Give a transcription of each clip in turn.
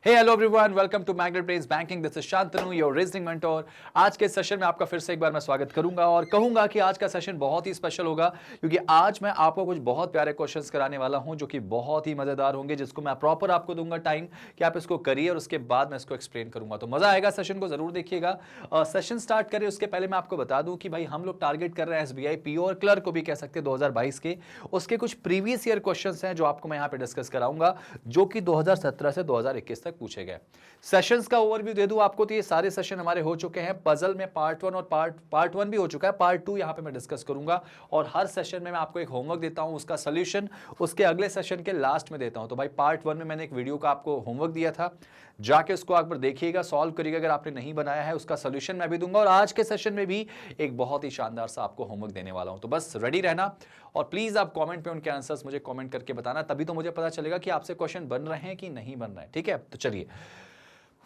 Hey hello everyone, welcome to Magnet Brains banking. This is Shantanu, your reasoning mentor. आज के session में आपका फिर से एक बार मैं स्वागत करूंगा और कहूंगा कि आज का सेशन बहुत ही स्पेशल होगा क्योंकि आज मैं आपको कुछ बहुत प्यारे क्वेश्चंस कराने वाला हूं जो कि बहुत ही मजेदार होंगे, जिसको मैं प्रॉपर आपको दूंगा टाइम कि आप इसको करिए और उसके बाद मैं इसको एक्सप्लेन करूंगा। तो मजा आएगा, सेशन को जरूर देखिएगा। सेशन स्टार्ट करें उसके पहले मैं आपको बता दूं कि भाई हम लोग टारगेट कर रहे हैं एसबीआई पीओ और क्लर्क को भी कह सकते हैं 2022 के। उसके कुछ प्रीवियस ईयर क्वेश्चंस हैं जो आपको मैं यहाँ पे डिस्कस कराऊंगा, जो कि 2017 से 2021 तक पूछे गए। सेशंस का ओवरव्यू दे दूं आपको तो ये सारे सेशन हमारे हो चुके हैं। पजल में पार्ट 1 और पार्ट 1 भी हो चुका है, पार्ट 2 यहां पे मैं डिस्कस करूंगा और हर सेशन में मैं आपको एक होमवर्क देता हूं, उसका सॉल्यूशन उसके अगले सेशन के लास्ट में देता हूं। तो भाई पार्ट 1 में मैंने एक वीडियो का आपको होमवर्क दिया था, जाके उसको आप देखिएगा, सॉल्व करिएगा। अगर आपने नहीं बनाया है उसका सॉल्यूशन मैं भी दूंगा और आज के सेशन में भी एक बहुत ही शानदार सा आपको होमवर्क देने वाला हूं। तो बस रेडी रहना और प्लीज आप कमेंट पे उनके आंसर्स मुझे कमेंट करके बताना, तभी तो मुझे पता चलेगा कि आपसे क्वेश्चन बन रहे हैं कि नहीं बन रहे हैं। ठीक है, तो चलिए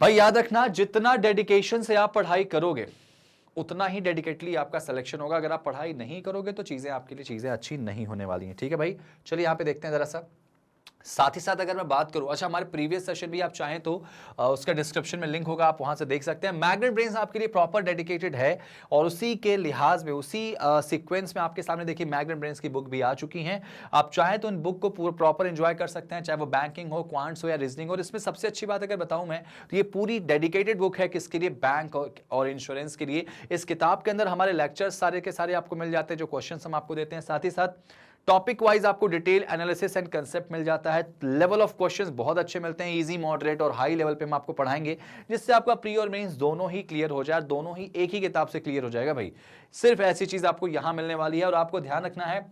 भाई याद रखना, जितना डेडिकेशन से आप पढ़ाई करोगे उतना ही डेडिकेटली आपका सिलेक्शन होगा। अगर आप पढ़ाई नहीं करोगे तो चीजें आपके लिए चीजें अच्छी नहीं होने वाली हैं। ठीक है भाई, चलिए यहां पे देखते हैं जरा सा। साथ ही साथ अगर मैं बात करूं, अच्छा हमारे प्रीवियस सेशन भी आप चाहें तो उसका डिस्क्रिप्शन में लिंक होगा, आप वहां से देख सकते हैं। मैग्नेट ब्रेन्स आपके लिए प्रॉपर डेडिकेटेड है और उसी के लिहाज में उसी सीक्वेंस में आपके सामने देखिए मैग्नेट ब्रेन्स की बुक भी आ चुकी हैं। आप चाहें तो इन बुक को पूरा प्रॉपर एंजॉय कर सकते हैं, चाहे वो बैंकिंग हो, क्वांट्स हो या रीजनिंग। और इसमें सबसे अच्छी बात अगर बताऊं मैं तो ये पूरी डेडिकेटेड बुक है किसके लिए, बैंक और इंश्योरेंस के लिए। इस किताब के अंदर हमारे लेक्चर्स सारे के सारे आपको मिल जाते हैं, जो क्वेश्चन हम आपको देते हैं। साथ ही साथ टॉपिक वाइज आपको डिटेल एनालिसिस एंड कंसेप्ट मिल जाता है। लेवल ऑफ क्वेश्चंस बहुत अच्छे मिलते हैं, इजी, मॉडरेट और हाई लेवल पे हम आपको पढ़ाएंगे, जिससे आपका प्री और मेंस दोनों ही क्लियर हो जाए, दोनों ही एक ही किताब से क्लियर हो जाएगा भाई। सिर्फ ऐसी चीज आपको यहां मिलने वाली है और आपको ध्यान रखना है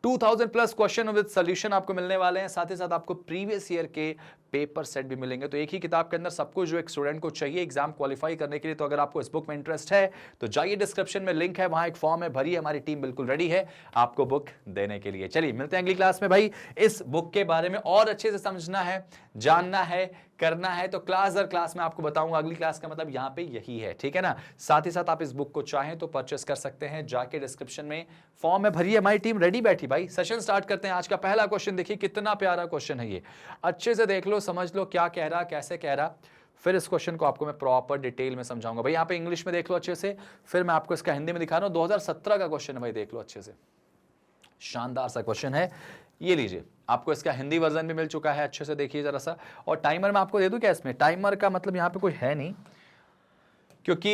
2000 प्लस क्वेश्चन विद सॉल्यूशन आपको मिलने वाले हैं। साथ ही साथ आपको प्रीवियस ईयर के पेपर सेट भी मिलेंगे। तो एक ही किताब के अंदर सब कुछ जो एक स्टूडेंट को चाहिए एग्जाम क्वालिफाई करने के लिए। तो अगर आपको इस बुक में इंटरेस्ट है तो जाइए, डिस्क्रिप्शन में लिंक है, वहां एक फॉर्म है, भरिए। हमारी टीम बिल्कुल रेडी है आपको बुक देने के लिए। चलिए मिलते हैं अगली क्लास में भाई। इस बुक के बारे में और अच्छे से समझना है, जानना है, करना है तो क्लास दर क्लास में आपको बताऊंगा। अगली क्लास का मतलब यहां पे यही है, ठीक है ना। साथ ही साथ आप इस बुक को चाहें तो परचेस कर सकते हैं, जाके डिस्क्रिप्शन में फॉर्म में भरिए। हमारी टीम रेडी बैठी भाई। सेशन स्टार्ट करते हैं। आज का पहला क्वेश्चन देखिए, कितना प्यारा क्वेश्चन है ये, अच्छे से देख लो, समझ लो क्या कह रहा, कैसे कह रहा। फिर इस क्वेश्चन को आपको मैं प्रॉपर डिटेल में समझाऊंगा भाई। यहां पे इंग्लिश में देख लो अच्छे से, फिर मैं आपको इसका हिंदी में दिखा रहा हूं। 2017 का क्वेश्चन है भाई, देख लो अच्छे से, शानदार सा क्वेश्चन है। ये लीजिए, आपको इसका हिंदी वर्जन भी मिल चुका है, अच्छे से देखिए जरा सा। और टाइमर मैं आपको दे दूं क्या इसमें? टाइमर का मतलब यहां पे कोई है नहीं, क्योंकि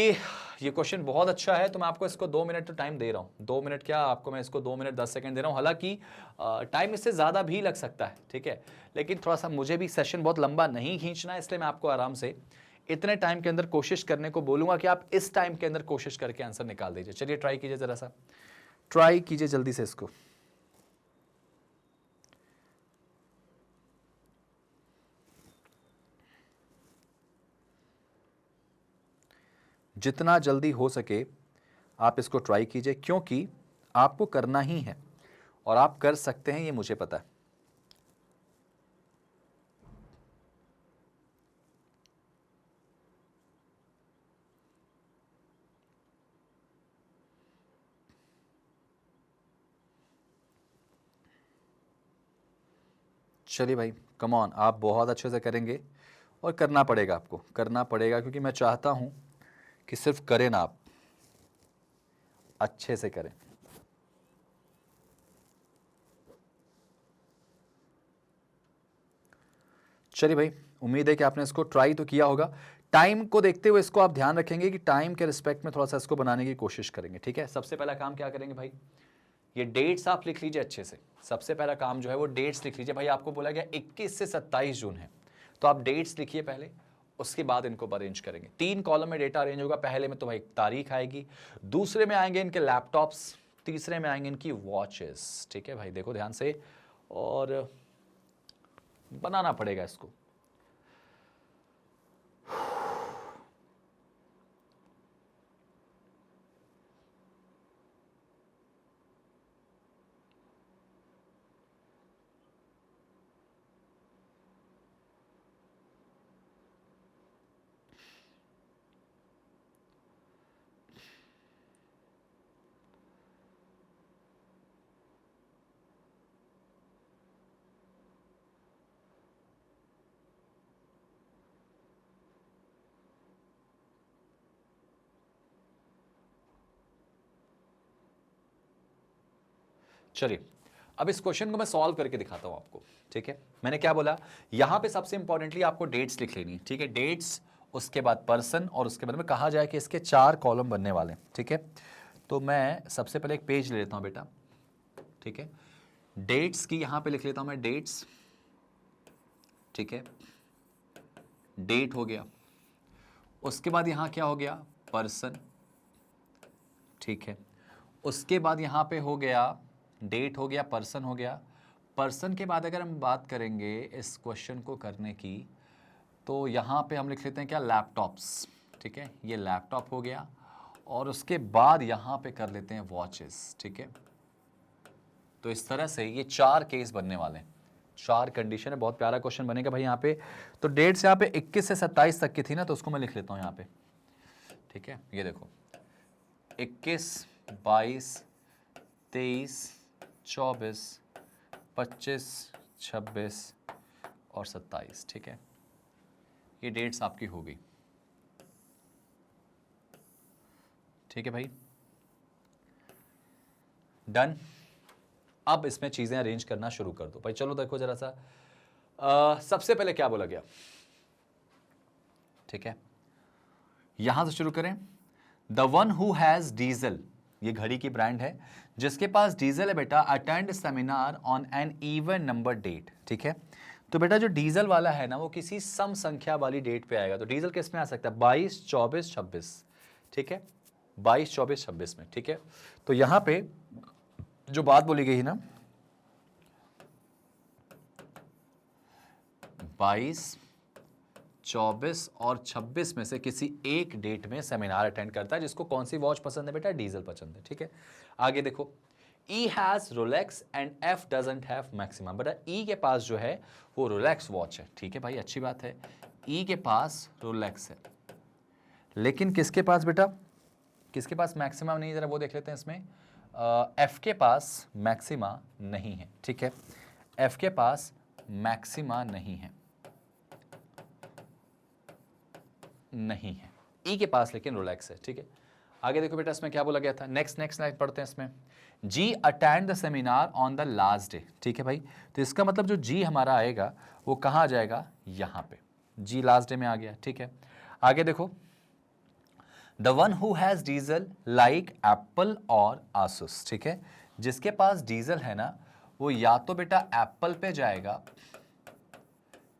ये क्वेश्चन बहुत अच्छा है तो मैं आपको इसको 2 मिनट तो टाइम दे रहा हूं। 2 मिनट क्या, आपको मैं इसको 2 मिनट 10 सेकंड दे रहा हूं। हालांकि टाइम इससे ज्यादा भी लग सकता है, ठीक है, लेकिन थोड़ा सा मुझे भी सेशन बहुत लंबा नहीं खींचना है, इसलिए मैं आपको आराम से इतने टाइम के अंदर कोशिश करने को बोलूंगा कि आप इस टाइम के अंदर कोशिश करके आंसर निकाल दीजिए। चलिए ट्राई कीजिए, जरा सा ट्राई कीजिए जल्दी से इसको। जितना जल्दी हो सके आप इसको ट्राई कीजिए, क्योंकि आपको करना ही है और आप कर सकते हैं, ये मुझे पता है। चलिए भाई, कम ऑन, आप बहुत अच्छे से करेंगे और करना पड़ेगा, आपको करना पड़ेगा, क्योंकि मैं चाहता हूं कि सिर्फ करें ना, आप अच्छे से करें। चलिए भाई, उम्मीद है कि आपने इसको ट्राई तो किया होगा। टाइम को देखते हुए इसको आप ध्यान रखेंगे कि टाइम के रिस्पेक्ट में थोड़ा सा इसको बनाने की कोशिश करेंगे, ठीक है। सबसे पहला काम क्या करेंगे भाई, ये डेट्स आप लिख लीजिए अच्छे से। सबसे पहला काम जो है वो डेट्स लिख लीजिए भाई। आपको बोला गया 21 से 27 जून है, तो आप डेट्स लिखिए पहले, उसके बाद इनको अरेंज करेंगे। 3 कॉलम में डेटा अरेंज होगा। पहले में तो भाई तारीख आएगी, दूसरे में आएंगे इनके लैपटॉप्स, तीसरे में आएंगे इनकी वॉचेस। ठीक है भाई, देखो ध्यान से, और बनाना पड़ेगा इसको। चलिए अब इस क्वेश्चन को मैं सॉल्व करके दिखाता हूं आपको, ठीक है। मैंने क्या बोला, यहां पे सबसे इंपॉर्टेंटली आपको डेट्स लिख लेनी, ठीक है, डेट्स, उसके बाद पर्सन, और उसके बाद में कहा जाए कि इसके 4 कॉलम बनने वाले हैं, ठीक है। तो मैं सबसे पहले एक पेज ले लेता हूं बेटा, ठीक है। डेट्स की यहां पे लिख लेता हूं मैं डेट्स, ठीक है, डेट हो गया। उसके बाद यहां क्या हो गया, पर्सन, ठीक है। उसके बाद यहां पे हो गया डेट हो गया, पर्सन हो गया। पर्सन के बाद अगर हम बात करेंगे इस क्वेश्चन को करने की, तो यहां पे हम लिख लेते हैं क्या, लैपटॉप्स, ठीक है, ये लैपटॉप हो गया। और उसके बाद यहां पे कर लेते हैं वॉचेस, ठीक है। तो इस तरह से ये 4 केस बनने वाले हैं, 4 कंडीशन है। बहुत प्यारा क्वेश्चन बनेगा भाई यहाँ पे। तो डेट्स यहाँ पे 21 से 27 तक की थी ना, तो उसको मैं लिख लेता हूँ यहाँ पे, ठीक है। ये देखो 21, 22, 23, 24, 25, 26 और 27, ठीक है। ये डेट्स आपकी हो गई, ठीक है भाई, डन। अब इसमें चीजें अरेंज करना शुरू कर दो भाई। चलो देखो जरा सा, सबसे पहले क्या बोला गया, ठीक है, यहां से शुरू करें। The one who has diesel, ये घड़ी की ब्रांड है, जिसके पास डीजल है बेटा, attend seminar on an even number date, ठीक है। तो बेटा जो डीजल वाला है ना, वो किसी सम संख्या वाली डेट पे आएगा। तो डीजल किस में आ सकता है, 22, 24, 26, ठीक है, 22, 24, 26 में, ठीक है। तो यहां पे जो बात बोली गई है ना, 22, 24 और 26 में से किसी एक डेट में सेमिनार अटेंड करता है। जिसको कौन सी वॉच पसंद है बेटा, डीजल पसंद है, ठीक है। आगे देखो, E has Rolex and F doesn't have Maxima। बेटा E के पास जो है वो रोलेक्स वॉच है, ठीक है भाई, अच्छी बात है, E के पास रोलेक्स है। लेकिन किसके पास बेटा, किसके पास मैक्सिमा नहीं, जरा वो देख लेते हैं इसमें। F के पास मैक्सिमा नहीं है, ठीक है, F के पास मैक्सिमा नहीं है, नहीं है। E के पास लेकिन रोलेक्स है, ठीक है। आगे देखो बेटा, इसमें क्या बोला गया था, नेक्स्ट लाइन पढ़ते हैं इसमें। G attend the seminar on the last day, ठीक है भाई। तो इसका मतलब जो जी हमारा आएगा वो कहाँ आ जाएगा, यहां पे जी लास्ट डे में आ गया, ठीक है। आगे देखो, the one who has diesel like Apple और आसूस, ठीक है। जिसके पास डीजल है ना, वो या तो बेटा एप्पल पे जाएगा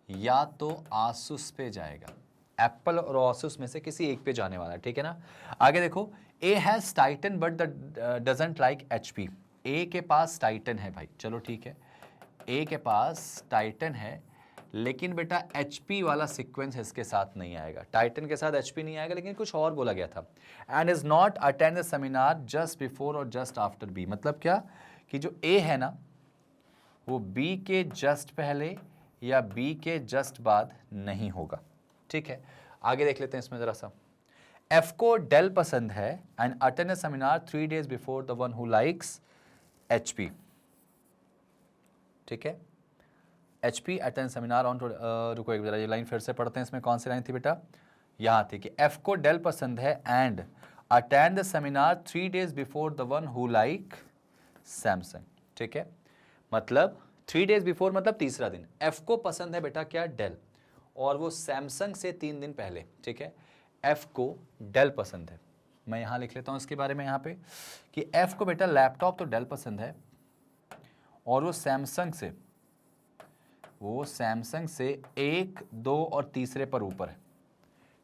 या तो आसूस पे जाएगा। एप्पल और आसूस में से किसी एक पे जाने वाला है, ठीक है ना। आगे देखो, A has Titan but doesn't like HP. A के पास टाइटन है भाई, चलो ठीक है, ए के पास टाइटन है, लेकिन बेटा एचपी वाला सीक्वेंस इसके साथ नहीं आएगा। टाइटन के साथ एचपी नहीं आएगा, लेकिन कुछ और बोला गया था। And is not attend the seminar just before और जस्ट आफ्टर बी। मतलब क्या कि जो ए है ना, वो बी के जस्ट पहले या बी के जस्ट बाद नहीं होगा, ठीक है। आगे देख लेते हैं इसमें जरा सा। एफ को डेल पसंद है and attend a seminar 3 days before the one who likes HP, ठीक है। एचपी अटेंड सेमिनार ऑन, रुको एक जरा ये लाइन फिर से पढ़ते हैं। इसमें कौन सी लाइन थी बेटा, यहां थी कि एफ को डेल पसंद है and attend the seminar 3 days before the one who like Samsung, ठीक है। मतलब 3 days बिफोर मतलब तीसरा दिन। एफ को पसंद है बेटा क्या, डेल, और वो सैमसंग से 3 दिन पहले, ठीक है। एफ को डेल पसंद है, मैं यहां लिख लेता हूं इसके बारे में यहां पे कि एफ को बेटा लैपटॉप तो डेल पसंद है, और वो सैमसंग से 1, 2 और तीसरे पर ऊपर है।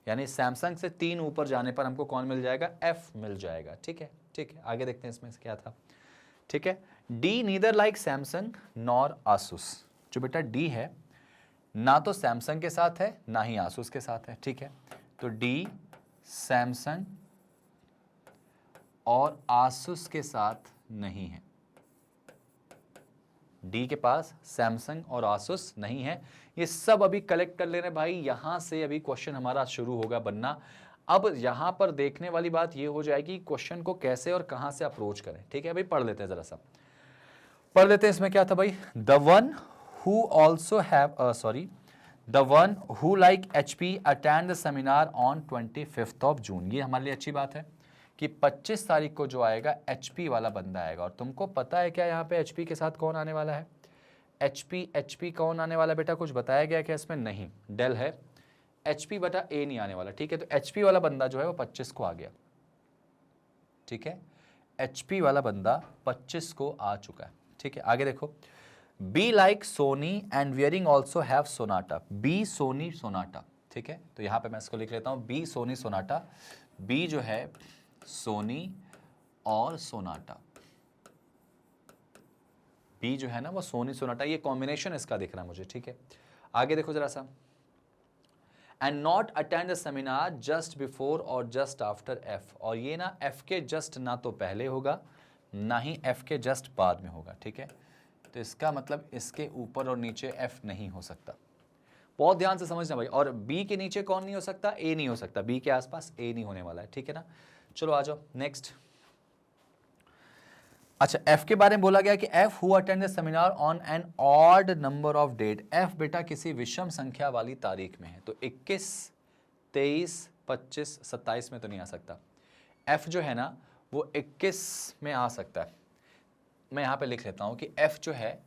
यानी सैमसंग से 3 ऊपर जाने पर हमको कौन मिल जाएगा, एफ मिल जाएगा, ठीक है, ठीक है। आगे देखते हैं इसमें क्या था, ठीक है। D neither like Samsung nor Asus. जो बेटा डी है, ना तो सैमसंग के साथ है ना ही आसूस के साथ है, ठीक है। तो डी सैमसंग और आसूस के साथ नहीं है। डी के पास सैमसंग और आसूस नहीं है। ये सब अभी कलेक्ट कर ले रहे भाई, यहां से अभी क्वेश्चन हमारा शुरू होगा बनना। अब यहां पर देखने वाली बात ये हो जाएगी क्वेश्चन को कैसे और कहां से अप्रोच करें, ठीक है। अभी पढ़ लेते हैं जरा सा, पढ़ लेते हैं। इसमें क्या था भाई, the one who also have the one who like HP attend the seminar on 25th of June। ये हमारे लिए अच्छी बात है कि 25 तारीख को जो आएगा HP वाला बंदा आएगा। और तुमको पता है क्या यहाँ पे HP के साथ कौन आने वाला है? HP कौन आने वाला बेटा, कुछ बताया गया क्या इसमें? नहीं, डेल है, HP बटा A नहीं आने वाला। ठीक है, तो HP वाला बंदा जो है वो 25 को आ गया। ठीक है, HP वाला बंदा 25 को आ चुका है। ठीक है, आगे देखो, B like Sony and wearing also have Sonata. B Sony Sonata. ठीक है, तो यहां पे मैं इसको लिख लेता हूं, बी सोनी सोनाटा। बी जो है सोनी और सोनाटा, बी जो है ना वो सोनी सोनाटा, ये कॉम्बिनेशन इसका दिख रहा है मुझे। ठीक है, आगे देखो जरा सा, and not attend the seminar just before और जस्ट आफ्टर एफ। और ये ना एफ के जस्ट ना तो पहले होगा ना ही एफ के जस्ट बाद में होगा। ठीक है, तो इसका मतलब इसके ऊपर और नीचे एफ नहीं हो सकता। बहुत ध्यान से समझना भाई। और बी के नीचे कौन नहीं हो सकता? ए नहीं हो सकता। बी के आसपास ए नहीं होने वाला है। ठीक है ना, चलो आ जाओ नेक्स्ट। अच्छा, एफ के बारे में बोला गया कि F who attend the seminar on an odd number of date. F बेटा किसी विषम संख्या वाली तारीख में है, तो 21, 23, 25, 27 में तो नहीं आ सकता। एफ जो है ना वो 21 में आ सकता है। मैं यहाँ पे लिख लेता हूँ कि एफ जो है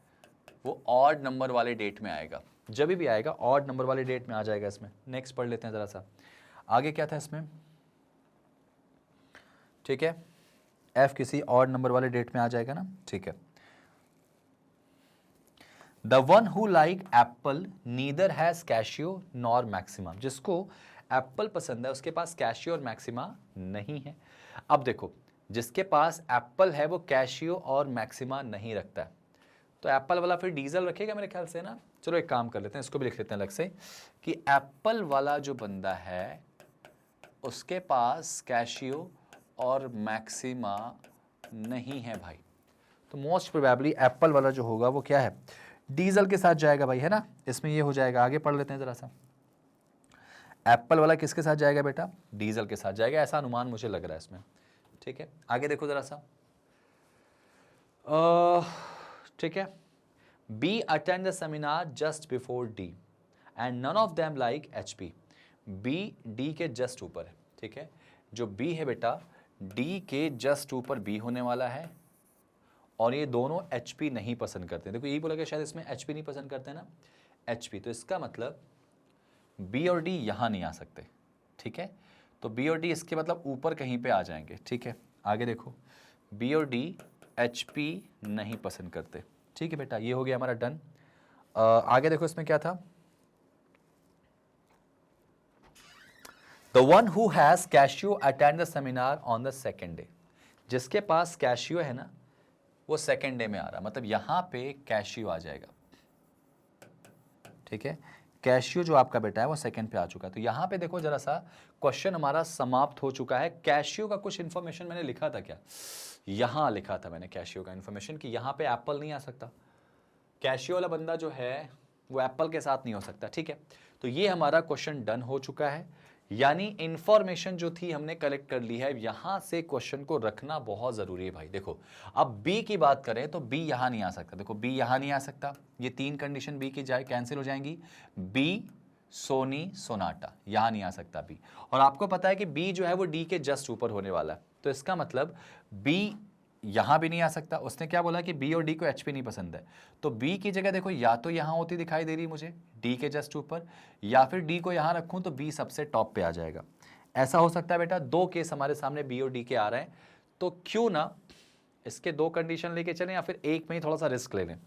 वो ऑड नंबर वाले डेट में आएगा। जब भी आएगा ऑड नंबर वाले डेट में आ जाएगा इसमें। नेक्स्ट पढ़ लेते हैं जरा सा, आगे क्या था इसमें। ठीक है, एफ किसी ऑड नंबर वाले डेट में आ जाएगा ना। ठीक है, the one who like Apple neither has cashew nor maxima. जिसको एप्पल पसंद है उसके पास कैशियो और मैक्सिमा नहीं है। अब देखो, जिसके पास एप्पल है वो कैशियो और मैक्सिमा नहीं रखता है, तो एप्पल वाला फिर डीजल रखेगा मेरे ख्याल से ना। चलो एक काम कर लेते हैं, इसको भी लिख लेते हैं अलग से कि एप्पल वाला जो बंदा है उसके पास कैशियो और मैक्सिमा नहीं है भाई। तो मोस्ट प्रोबेबली एप्पल वाला जो होगा वो क्या है, डीजल के साथ जाएगा भाई, है ना। इसमें ये हो जाएगा। आगे पढ़ लेते हैं जरा सा, एप्पल वाला किसके साथ जाएगा बेटा? डीजल के साथ जाएगा, ऐसा अनुमान मुझे लग रहा है इसमें। ठीक है, आगे देखो जरा सा। ठीक है, B attend the seminar just before D and none of them like HP। B D के जस्ट ऊपर है। ठीक है, जो बी है बेटा डी के जस्ट ऊपर बी होने वाला है, और ये दोनों HP नहीं पसंद करते। देखो यही बोला कि शायद इसमें HP नहीं पसंद करते ना, HP। तो इसका मतलब बी और डी यहां नहीं आ सकते। ठीक है, तो बी और डी इसके मतलब ऊपर कहीं पे आ जाएंगे। ठीक है, आगे देखो, बी और डी HP नहीं पसंद करते। ठीक है बेटा, ये हो गया हमारा डन। आगे देखो इसमें क्या था, the one who has cashew attend the seminar on the second day. जिसके पास कैशियो है ना वो सेकेंड डे में आ रहा, मतलब यहां पे कैशियो आ जाएगा। ठीक है, कैशियो जो आपका बेटा है वो सेकंड पे आ चुका है। तो यहाँ पे देखो जरा सा, क्वेश्चन हमारा समाप्त हो चुका है। कैशियो का कुछ इन्फॉर्मेशन मैंने लिखा था क्या? यहाँ लिखा था मैंने कैशियो का इन्फॉर्मेशन कि यहाँ पे एप्पल नहीं आ सकता। कैशियो वाला बंदा जो है वो एप्पल के साथ नहीं हो सकता। ठीक है, तो ये हमारा क्वेश्चन डन हो चुका है। यानी इंफॉर्मेशन जो थी हमने कलेक्ट कर ली है। यहां से क्वेश्चन को रखना बहुत जरूरी है भाई। देखो अब बी की बात करें तो बी यहां नहीं आ सकता। देखो बी यहां नहीं आ सकता, ये तीन कंडीशन बी की जाए कैंसिल हो जाएंगी। बी सोनी सोनाटा यहां नहीं आ सकता बी। और आपको पता है कि बी जो है वो डी के जस्ट ऊपर होने वाला है, तो इसका मतलब बी यहां भी नहीं आ सकता। उसने क्या बोला कि बी और डी को HP नहीं पसंद है, तो बी की जगह देखो या तो यहां होती दिखाई दे रही मुझे डी के जस्ट ऊपर, या फिर डी को यहां रखूं तो बी सबसे टॉप पे आ जाएगा। ऐसा हो सकता है बेटा। दो केस हमारे सामने बी और डी के आ रहे हैं, तो क्यों ना इसके दो कंडीशन लेके चलें या फिर एक में ही थोड़ा सा रिस्क ले लें।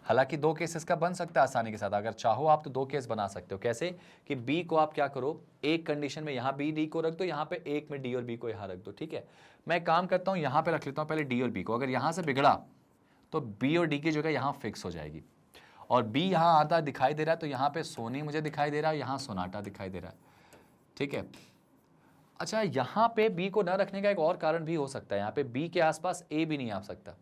हालांकि दो केसेस का बन सकता है आसानी के साथ। अगर चाहो आप तो दो केस बना सकते हो। कैसे कि बी को आप क्या करो, एक कंडीशन में यहां बी डी को रख दो, यहां पे एक में डी और बी को यहां रख दो। ठीक है, मैं काम करता हूं यहां पे रख लेता हूं पहले डी और बी को। अगर यहां से बिगड़ा तो बी और डी की जगह यहां फिक्स हो जाएगी। और बी यहां आता दिखाई दे रहा है तो यहां पे सोनी मुझे दिखाई दे रहा है, यहां सोनाटा दिखाई दे रहा है। ठीक है, अच्छा यहां पे बी को ना रखने का एक और कारण भी हो सकता है। यहां पे बी के आसपास ए भी नहीं आ सकता।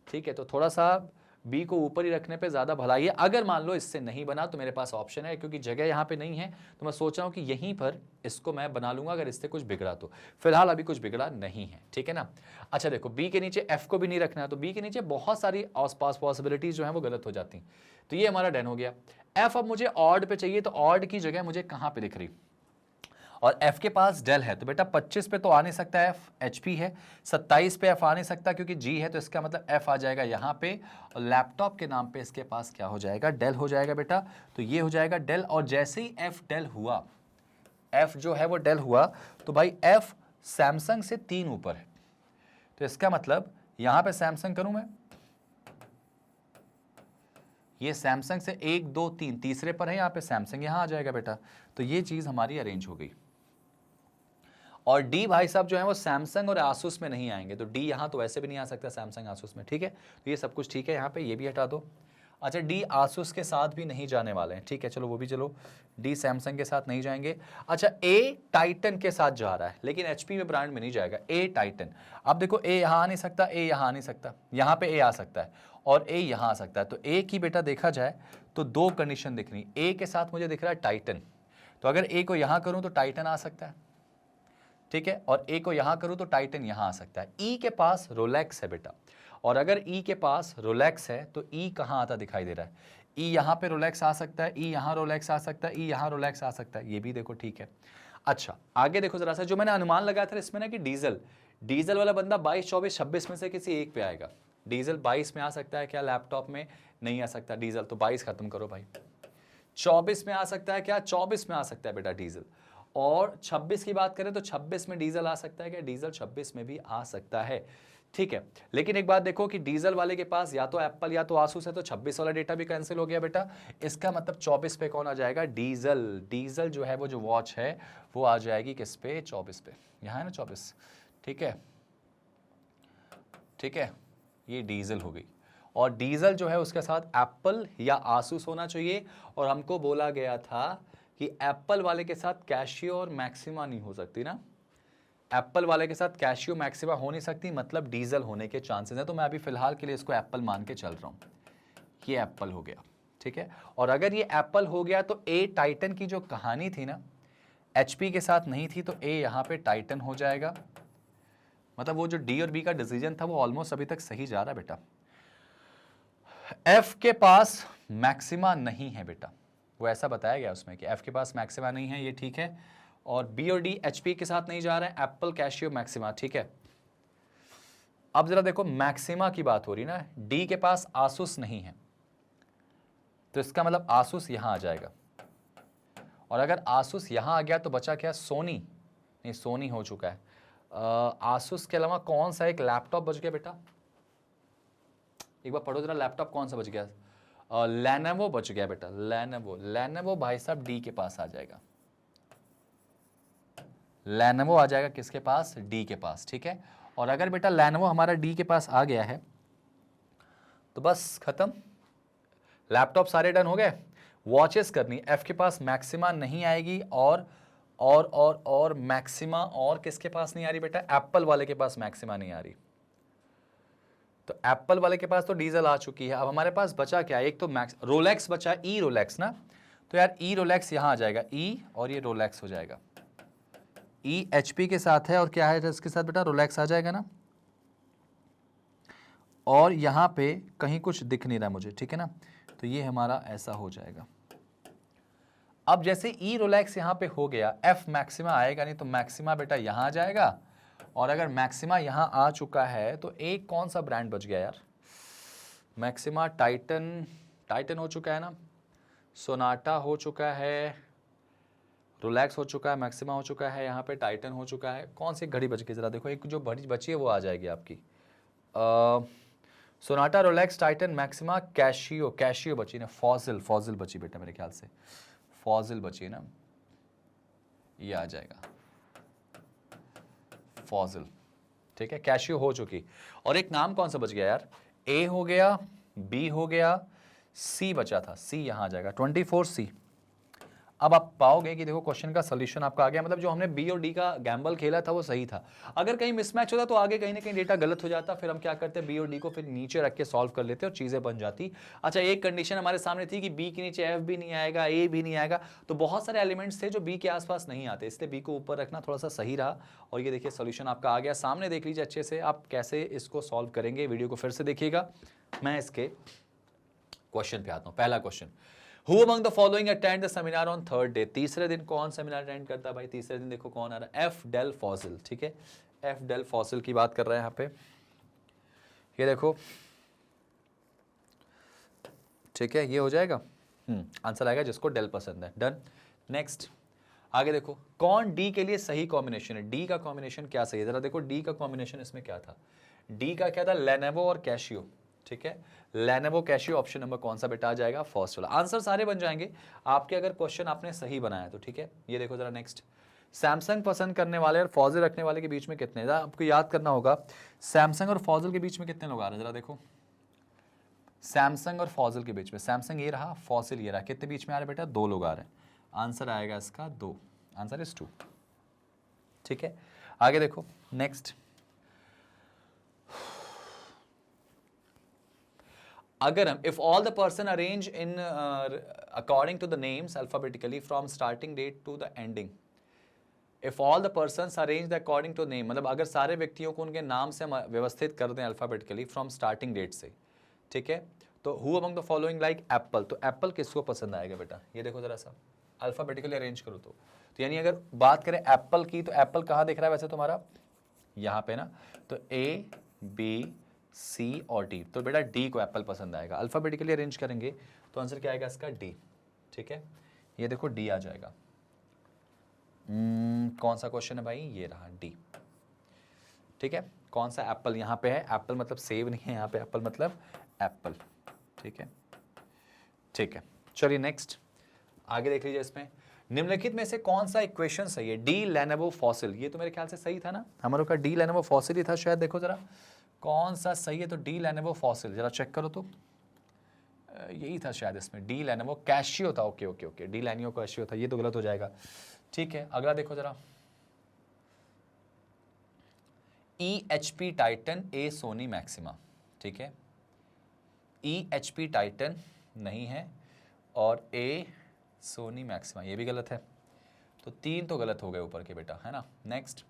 ठीक है, तो थोड़ा सा बी को ऊपर ही रखने पे ज्यादा भलाई है। अगर मान लो इससे नहीं बना तो मेरे पास ऑप्शन है, क्योंकि जगह यहाँ पे नहीं है तो मैं सोच रहा हूँ कि यहीं पर इसको मैं बना लूंगा अगर इससे कुछ बिगड़ा तो। फिलहाल अभी कुछ बिगड़ा नहीं है। ठीक है ना। अच्छा देखो, बी के नीचे एफ को भी नहीं रखना है, तो बी के नीचे बहुत सारी आसपास पॉसिबिलिटीज जो है वो गलत हो जाती। तो ये हमारा डन हो गया। एफ अब मुझे ऑड पे चाहिए, तो ऑड की जगह मुझे कहाँ पे दिख रही? और f के पास डेल है, तो बेटा 25 पे तो आ नहीं सकता f, hp है। 27 पे f आ नहीं सकता क्योंकि g है, तो इसका मतलब f आ जाएगा यहाँ पे, और लैपटॉप के नाम पे इसके पास क्या हो जाएगा, डेल हो जाएगा बेटा। तो ये हो जाएगा डेल, और जैसे ही f डेल हुआ, f जो है वो डेल हुआ, तो भाई f सैमसंग से 3 ऊपर है, तो इसका मतलब यहां पे सैमसंग करूं मैं, ये सैमसंग से 1 2 3 तीसरे पर है, यहां पे सैमसंग यहां आ जाएगा बेटा। तो ये चीज हमारी अरेंज हो गई। और डी भाई साहब जो है वो सैमसंग और आसूस में नहीं आएंगे, तो डी यहां तो वैसे भी नहीं आ सकता सैमसंग आसूस में, ठीक है। तो ये सब कुछ ठीक है, यहां पे ये भी हटा दो। अच्छा, डी आसूस के साथ भी नहीं जाने वाले हैं, ठीक है, चलो वो भी, चलो डी सैमसंग के साथ नहीं जाएंगे। अच्छा, ए टाइटन के साथ जा रहा है, लेकिन एचपी में ब्रांड में नहीं जाएगा, ए टाइटन। अब देखो ए यहां आ नहीं सकता, ए यहां आ नहीं सकता, यहां पे ए आ सकता है और ए यहां आ सकता है। तो ए की बेटा देखा जाए तो 2 कंडीशन दिख रही, ए के साथ मुझे दिख रहा है टाइटन, तो अगर ए को यहां करूं तो टाइटन आ सकता है, ठीक है, और ए को यहां करूं तो टाइटन यहां आ सकता है। ई के पास रोलेक्स है बेटा, और अगर ई के पास रोलेक्स है तो ई कहां आता दिखाई दे रहा है, ई यहां पे रोलेक्स आ सकता है, ई यहां रोलेक्स आ सकता है, ई यहां रोलेक्स आ सकता है, ये भी देखो ठीक है। अच्छा, आगे देखो जरा सा, जो मैंने अनुमान लगाया था इसमें ना कि डीजल वाला बंदा 22 24 26 में से किसी एक पे आएगा। डीजल 22 में आ सकता है क्या, लैपटॉप में नहीं आ सकता डीजल, तो 22 खत्म करो भाई। 24 में आ सकता है क्या, 24 में आ सकता है बेटा डीजल। और 26 की बात करें तो 26 में डीजल आ सकता है क्या, डीजल 26 में भी आ सकता है, ठीक है। लेकिन एक बात देखो कि डीजल वाले के पास या तो एप्पल या तो आसूस है, तो 26 वाला डेटा भी कैंसिल हो गया बेटा। इसका मतलब 24 पे कौन आ जाएगा, डीजल जो है वो जो वॉच है वो आ जाएगी किस पे, 24 पे, यहाँ है ना 24, ठीक है, ठीक है, ये डीजल हो गई। और डीजल जो है उसके साथ एप्पल या आसूस होना चाहिए, और हमको बोला गया था कि एप्पल वाले के साथ कैशियो और मैक्सिमा नहीं हो सकती ना, एप्पल वाले के साथ कैशियो मैक्सिमा हो नहीं सकती, मतलब डीजल होने के चांसेस हैं। तो मैं अभी फिलहाल के लिए इसको एप्पल मान के चल रहा हूं, ये एप्पल हो गया, ठीक है। और अगर ये एप्पल हो गया तो ए टाइटन की जो कहानी थी ना, एचपी के साथ नहीं थी, तो ए यहां पे टाइटन हो जाएगा। मतलब वो जो डी और बी का डिसीजन था वो ऑलमोस्ट अभी तक सही जा रहा है बेटा। एफ के पास मैक्सिमा नहीं है बेटा, वो ऐसा बताया गया उसमें कि एफ के पास मैक्सिमा नहीं है, ये ठीक है। और बी और डी एचपी के साथ नहीं जा रहे हैं, एप्पल कैशियो मैक्सिमा, ठीक है। अब जरा देखो मैक्सिमा की बात हो रही ना, डी के पास आसूस नहीं है, तो इसका मतलब आसूस यहां आ जाएगा। और अगर आसूस यहां आ गया तो बचा क्या, सोनी, नहीं सोनी हो चुका है। आसूस के अलावा कौन सा एक लैपटॉप बच गया बेटा, एक बार पढ़ो जरा, लैपटॉप कौन सा बच गया, लेनोवो बच गया बेटा, लेनोवो भाई साहब डी के पास आ जाएगा, लेनोवो आ जाएगा किसके पास, डी के पास, ठीक है। और अगर बेटा लेनोवो हमारा डी के पास आ गया है तो बस खत्म, लैपटॉप सारे डन हो गए। वॉचेस करनी, एफ के पास मैक्सिमा नहीं आएगी, और मैक्सिमा और किसके पास नहीं आ रही बेटा, एप्पल वाले के पास मैक्सिमा नहीं आ रही, तो एप्पल वाले के पास तो डीजल आ चुकी है। अब हमारे पास बचा क्या, एक तो रोलेक्स बचा, ई रोलेक्स ना, तो यार ई रोलेक्स यहां आ जाएगा, ई और ये रोलेक्स हो जाएगा, ई एचपी के साथ है और क्या है इसके साथ बेटा, रोलेक्स आ जाएगा ना। और यहां पे कहीं कुछ दिख नहीं रहा मुझे, ठीक है ना, तो ये हमारा ऐसा हो जाएगा। अब जैसे ई रोलेक्स यहां पे हो गया, एफ मैक्सिमा आएगा नहीं, तो मैक्सिमा बेटा यहां आ जाएगा। और अगर मैक्सिमा यहां आ चुका है तो एक कौन सा ब्रांड बच गया यार, मैक्सिमा, टाइटन हो चुका है ना, सोनाटा हो चुका है, रोलेक्स हो चुका है, मैक्सिमा हो चुका है, यहाँ पे टाइटन हो चुका है, कौन सी घड़ी बच गई जरा देखो, एक जो घड़ी बची है वो आ जाएगी आपकी, Sonata, Rolex, Titan, maxima, cashew बची ना, फॉजिल बची बेटा मेरे ख्याल से, फॉजिल बची ना, ये आ जाएगा फॉजिल, ठीक है, कैशियो हो चुकी। और एक नाम कौन सा बच गया यार, ए हो गया, बी हो गया, सी बचा था, सी यहां आ जाएगा 24C। अब आप पाओगे कि देखो क्वेश्चन का सोल्यूशन आपका आ गया, मतलब जो हमने बी और डी का गैम्बल खेला था वो सही था। अगर कहीं मिसमैच होता तो आगे कहीं ना कहीं डेटा गलत हो जाता, फिर हम क्या करते, बी और डी को फिर नीचे रख के सॉल्व कर लेते और चीजें बन जाती। अच्छा, एक कंडीशन हमारे सामने थी कि बी के नीचे एफ भी नहीं आएगा, ए भी नहीं आएगा, तो बहुत सारे एलिमेंट्स थे जो बी के आसपास नहीं आते, इसलिए बी को ऊपर रखना थोड़ा सा सही रहा। और ये देखिए सोल्यूशन आपका आ गया सामने, देख लीजिए अच्छे से आप कैसे इसको सॉल्व करेंगे, वीडियो को फिर से देखिएगा। मैं इसके क्वेश्चन पे आता हूं। पहला question, Who among the following attend the seminar on third day? तीसरे दिन कौन सेमिनार अटेंड करता है भाई? तीसरे दिन देखो कौन आ रहा है, एफ डेल फॉसिल। ठीक है, एफ डेल फॉसिल की बात कर रहे हैं यहाँ पे, ये देखो। ठीक है, ये हो जाएगा, आंसर आएगा जिसको डेल पसंद है। डन। नेक्स्ट आगे देखो, कौन डी के लिए सही कॉम्बिनेशन है? डी का कॉम्बिनेशन क्या सही है, जरा देखो डी का कॉम्बिनेशन इसमें क्या था। डी का क्या था, लेनोवो और कैशियो। ठीक है, लेनोवो कैशियो, ऑप्शन नंबर कौन सा बेटा आ जाएगा, फर्स्ट वाला। आंसर सारे बन जाएंगे आपके अगर क्वेश्चन आपने सही बनाया तो। ठीक है, ये देखो जरा नेक्स्ट, सैमसंग पसंद करने वाले और फॉजिल रखने वाले के बीच में कितने, आपको याद करना होगा सैमसंग और फॉजिल के बीच में कितने लोग आ रहे हैं, जरा देखो सैमसंग और फॉजिल के बीच में, सैमसंग ये रहा, फॉजिल ये रहा, कितने बीच में आ रहे हैं बेटा, 2 लोग आ रहे हैं। आंसर आएगा इसका 2, आंसर इज 2। ठीक है, आगे देखो नेक्स्ट, अगर हम if all the person arrange in according to the names alphabetically from starting date to the ending, if all the persons arrange according to name, मतलब अगर सारे व्यक्तियों को उनके नाम से व्यवस्थित कर दें अल्फाबेटिकली फ्रॉम स्टार्टिंग डेट से। ठीक है, तो who among the following like Apple, तो एप्पल किसको पसंद आएगा बेटा, ये देखो जरा सा, अल्फाबेटिकली अरेंज करो तो यानी अगर बात करें एप्पल की, तो एप्पल कहाँ दिख रहा है वैसे तुम्हारा, यहाँ पे ना, तो ए बी सी और डी, तो बेटा डी को एप्पल पसंद आएगा। अल्फाबेटिकली अरेंज करेंगे तो आंसर क्या आएगा इसका, डी। ठीक है, ये देखो डी आ जाएगा। कौन सा क्वेश्चन है भाई, ये रहा डी। ठीक है, कौन सा एप्पल यहाँ पे है, एप्पल मतलब सेब नहीं है यहाँ पे, एप्पल मतलब एप्पल। ठीक है, ठीक है, चलिए नेक्स्ट आगे देख लीजिए। इसमें निम्नलिखित में से कौन सा इक्वेशन सही है, डी लेनोवो फॉसिल, ये तो मेरे ख्याल से सही था ना, हमारे का डी लेनोवो फॉसिल ही था शायद, देखो जरा कौन सा सही है, तो डी लेनोवो फॉसिल, जरा चेक करो तो यही था शायद, इसमें डी लेनोवो कैशियो था। Okay okay okay, D Lenovo Casio था, ये तो गलत हो जाएगा। ठीक है, अगला देखो जरा, EHP टाइटन, ए सोनी मैक्सिमा। ठीक है, EHP टाइटन नहीं है और ए सोनी मैक्सिमा, ये भी गलत है, तो 3 तो गलत हो गए ऊपर के बेटा, है ना। नेक्स्ट,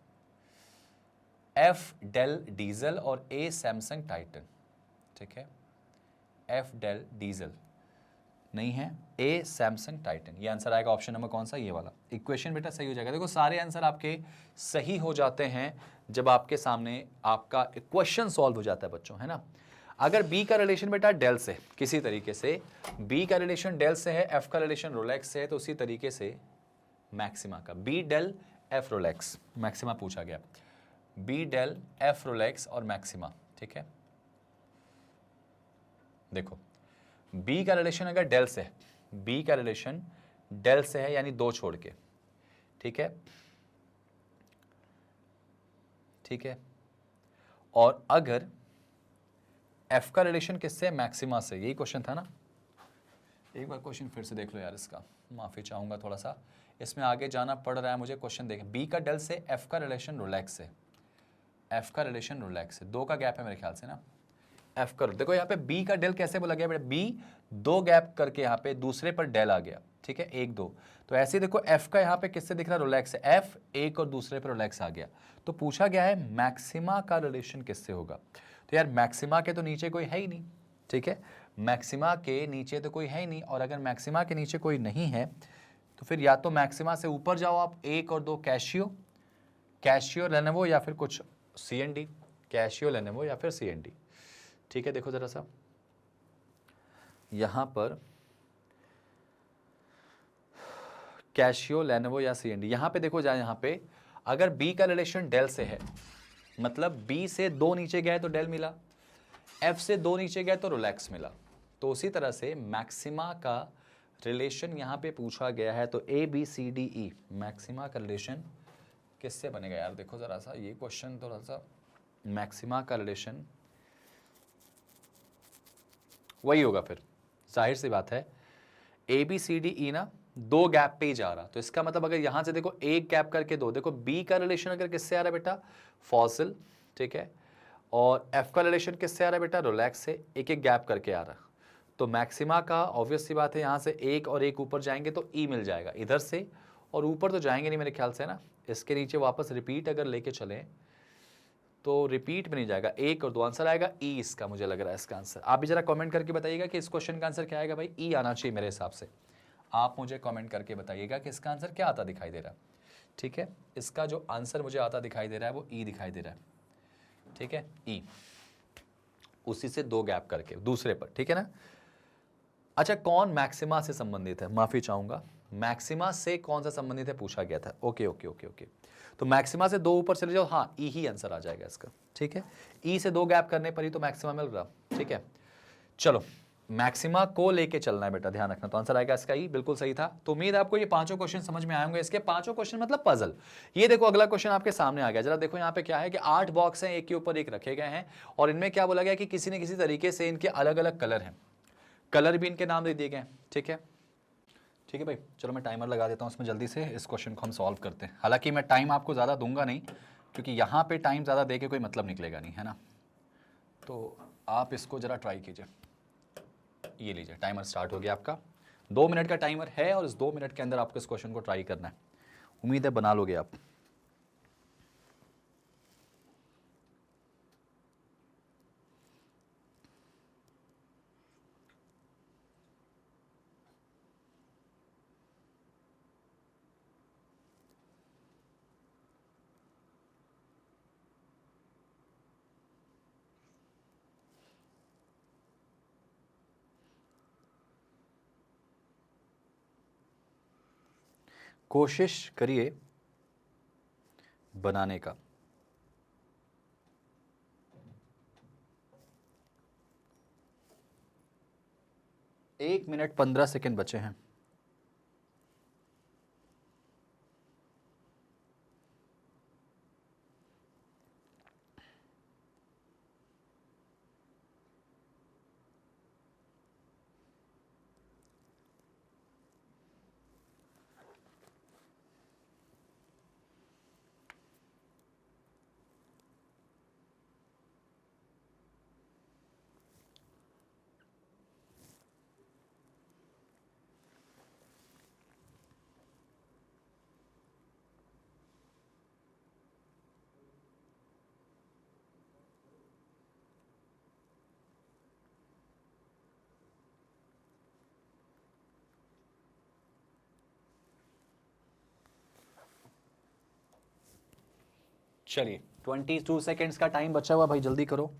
एफ डेल डीजल और ए सैमसंग टाइटन। ठीक है, एफ डेल डीजल नहीं है, ए सैमसंग टाइटन, ये आंसर आएगा ऑप्शन नंबर कौन सा, ये वाला। इक्वेशन बेटा सही हो जाएगा। देखो सारे आंसर आपके सही हो जाते हैं जब आपके सामने आपका क्वेश्चन सॉल्व हो जाता है बच्चों, है ना। अगर बी का रिलेशन बेटा डेल से, किसी तरीके से बी का रिलेशन डेल से है, एफ का रिलेशन रोलेक्स से है, तो उसी तरीके से मैक्सिमा का, B Dell F Rolex, Maxima पूछा गया, बी डेल एफ रोलेक्स और मैक्सिमा। ठीक है, देखो बी का रिलेशन अगर डेल से है, बी का रिलेशन डेल से है यानी 2 छोड़ के। ठीक है, ठीक है, और अगर एफ का रिलेशन किससे, मैक्सिमा से, यही क्वेश्चन था ना, एक बार क्वेश्चन फिर से देख लो यार, इसका माफी चाहूंगा थोड़ा सा, इसमें आगे जाना पड़ रहा है मुझे। क्वेश्चन देखें, बी का डेल से, एफ का रिलेशन रोलेक्स से, एफ का रिलेशन रोलेक्स से, 2 का गैप है मेरे ख्याल से ना, एफ कर देखो यहाँ पे बी का डेल कैसे बोला गया बेटा, बी 2 गैप करके यहाँ पे दूसरे पर डेल आ गया। ठीक है, 1 2, तो ऐसे देखो एफ का यहाँ पे किससे दिख रहा है, रोलेक्स से, एफ एक और दूसरे पर रोलेक्स आ गया, तो पूछा गया है मैक्सिमा का रिलेशन किससे होगा। तो यार मैक्सिमा के तो नीचे कोई है ही नहीं। ठीक है, मैक्सिमा के नीचे तो कोई है ही नहीं, और अगर मैक्सिमा के नीचे कोई नहीं है तो फिर या तो मैक्सिमा से ऊपर जाओ आप, 1 और 2 कैशियो, कैशियो लेनोवो या फिर कुछ CND, कैशियो लेनोवो या फिर CND। ठीक है, देखो जरा सा यहां पर कैशियो लेनोवो या CND, यहां पे देखो जाए, यहां पे अगर बी का रिलेशन डेल से है, मतलब बी से 2 नीचे गए तो डेल मिला, एफ से 2 नीचे गए तो रोलेक्स मिला, तो उसी तरह से मैक्सिमा का रिलेशन यहां पे पूछा गया है, तो ABCDE मैक्सिमा का रिलेशन किससे बनेगा यार, देखो जरा सा ये क्वेश्चन थोड़ा सा, मैक्सिमा का रिलेशन वही होगा फिर, जाहिर सी बात है ABCDE ना 2 गैप पे ही जा रहा, तो इसका मतलब अगर यहां से देखो 1 गैप करके 2, देखो बी का रिलेशन अगर किससे आ रहा है बेटा, फॉसिल। ठीक है, और एफ का रिलेशन किससे आ रहा है बेटा, रोलेक्स से, 1 गैप करके आ रहा, तो मैक्सिमा का ऑब्वियस सी बात है यहां से 1 और 1 ऊपर जाएंगे तो ई मिल जाएगा इधर से, और ऊपर तो जाएंगे नहीं मेरे ख्याल से ना, इसके नीचे वापस रिपीट अगर लेके चलें तो रिपीट में नहीं जाएगा, 1 और 2 आंसर आएगा ई इसका, मुझे लग रहा है इसका आंसर। आप भी जरा कमेंट करके बताइएगा कि इस क्वेश्चन का आंसर क्या आएगा भाई, ई आना चाहिए मेरे हिसाब से। आप मुझे कमेंट करके बताइएगा कि इसका आंसर क्या आता दिखाई दे रहा है, ठीक है। इसका जो आंसर मुझे आता दिखाई दे रहा है वो ई दिखाई दे रहा है, ठीक है, ई, उसी से 2 गैप करके दूसरे पर, ठीक है ना। अच्छा, कौन मैक्सिमा से संबंधित है, माफी चाहूंगा, मैक्सिमा से कौन सा संबंधित है पूछा गया था। ओके ओके ओके ओके, तो मैक्सिमा से 2 ऊपर चले जाओ, हाँ ई ही आंसर आ जाएगा इसका, ठीक है। ई से 2 गैप करने पर ही तो मैक्सिमा मिल रहा, ठीक है। चलो, मैक्सिमा को लेके चलना है बेटा, ध्यान रखना, तो आंसर आएगा इसका ई, बिल्कुल सही था। तो उम्मीद है आपको ये पांचों क्वेश्चन समझ में आए होंगे। इसके पांचों क्वेश्चन मतलब पजल। ये देखो अगला क्वेश्चन आपके सामने आ गया, जरा देखो यहाँ पे क्या है कि 8 बॉक्स हैं, एक के ऊपर एक रखे गए हैं, और इनमें क्या बोला गया कि किसी न किसी तरीके से इनके अलग अलग कलर हैं, कलर भी इनके नाम दे दिए गए हैं, ठीक है। ठीक है भाई, चलो मैं टाइमर लगा देता हूँ इसमें, जल्दी से इस क्वेश्चन को हम सॉल्व करते हैं। हालांकि मैं टाइम आपको ज़्यादा दूंगा नहीं, क्योंकि यहाँ पे टाइम ज़्यादा दे के कोई मतलब निकलेगा नहीं, है ना। तो आप इसको ज़रा ट्राई कीजिए। ये लीजिए, टाइमर स्टार्ट हो गया आपका, 2 मिनट का टाइमर है, और इस 2 मिनट के अंदर आपको इस क्वेश्चन को ट्राई करना है। उम्मीद है बना लोगे आप। कोशिश करिए बनाने का। 1 मिनट 15 सेकेंड बचे हैं। चलिए, 22 सेकेंड्स का टाइम बचा हुआ भाई, जल्दी करो।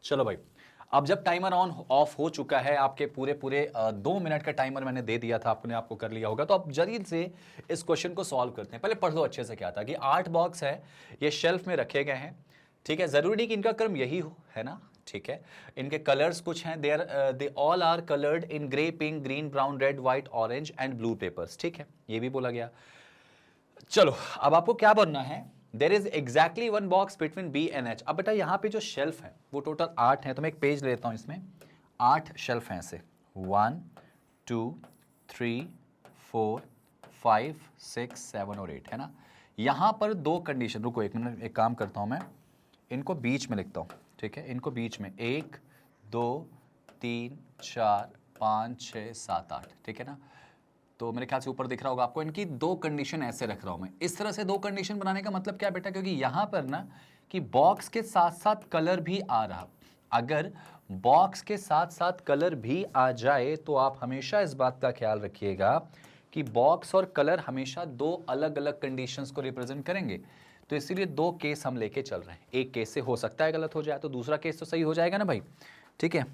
चलो भाई, अब जब टाइमर ऑन ऑफ हो चुका है, आपके पूरे 2 मिनट का टाइमर मैंने दे दिया था, आपने आपको कर लिया होगा, तो अब जल्दी से इस क्वेश्चन को सॉल्व करते हैं। पहले पढ़ लो अच्छे से क्या था कि 8 बॉक्स है, ये शेल्फ में रखे गए हैं, ठीक है। जरूरी नहीं कि इनका क्रम यही हो, है ना, ठीक है। इनके कलर्स कुछ हैं, they all are coloured in grey, pink, green, brown, red, white, orange and blue papers, ठीक है, ये भी बोला गया। चलो, अब आपको क्या बनना है, there is exactly 1 box between B and H. अब बेटा यहाँ पे जो शेल्फ है वो टोटल 8 है, तो मैं एक पेज लेता हूं, इसमें 8 शेल्फ हैं ऐसे, 1 2 3 4 5 6 7 और 8, है ना। यहां पर 2 कंडीशन, रुको 1 मिनट, एक काम करता हूं मैं, इनको बीच में लिखता हूं, ठीक है, इनको बीच में 1 2 3 4 5 6 7 8, ठीक है ना। तो मेरे ख्याल से ऊपर दिख रहा होगा आपको, इनकी 2 कंडीशन ऐसे रख रहा हूं मैं। इस तरह से 2 कंडीशन बनाने का मतलब क्या बेटा, क्योंकि यहां पर ना कि बॉक्स के साथ साथ कलर भी आ रहा, अगर बॉक्स के साथ साथ कलर भी आ जाए तो आप हमेशा इस बात का ख्याल रखिएगा कि बॉक्स और कलर हमेशा 2 अलग अलग कंडीशंस को रिप्रेजेंट करेंगे। तो इसीलिए 2 केस हम लेके चल रहे हैं। एक केस से हो सकता है गलत हो जाए, तो दूसरा केस तो सही हो जाएगा ना भाई, ठीक है।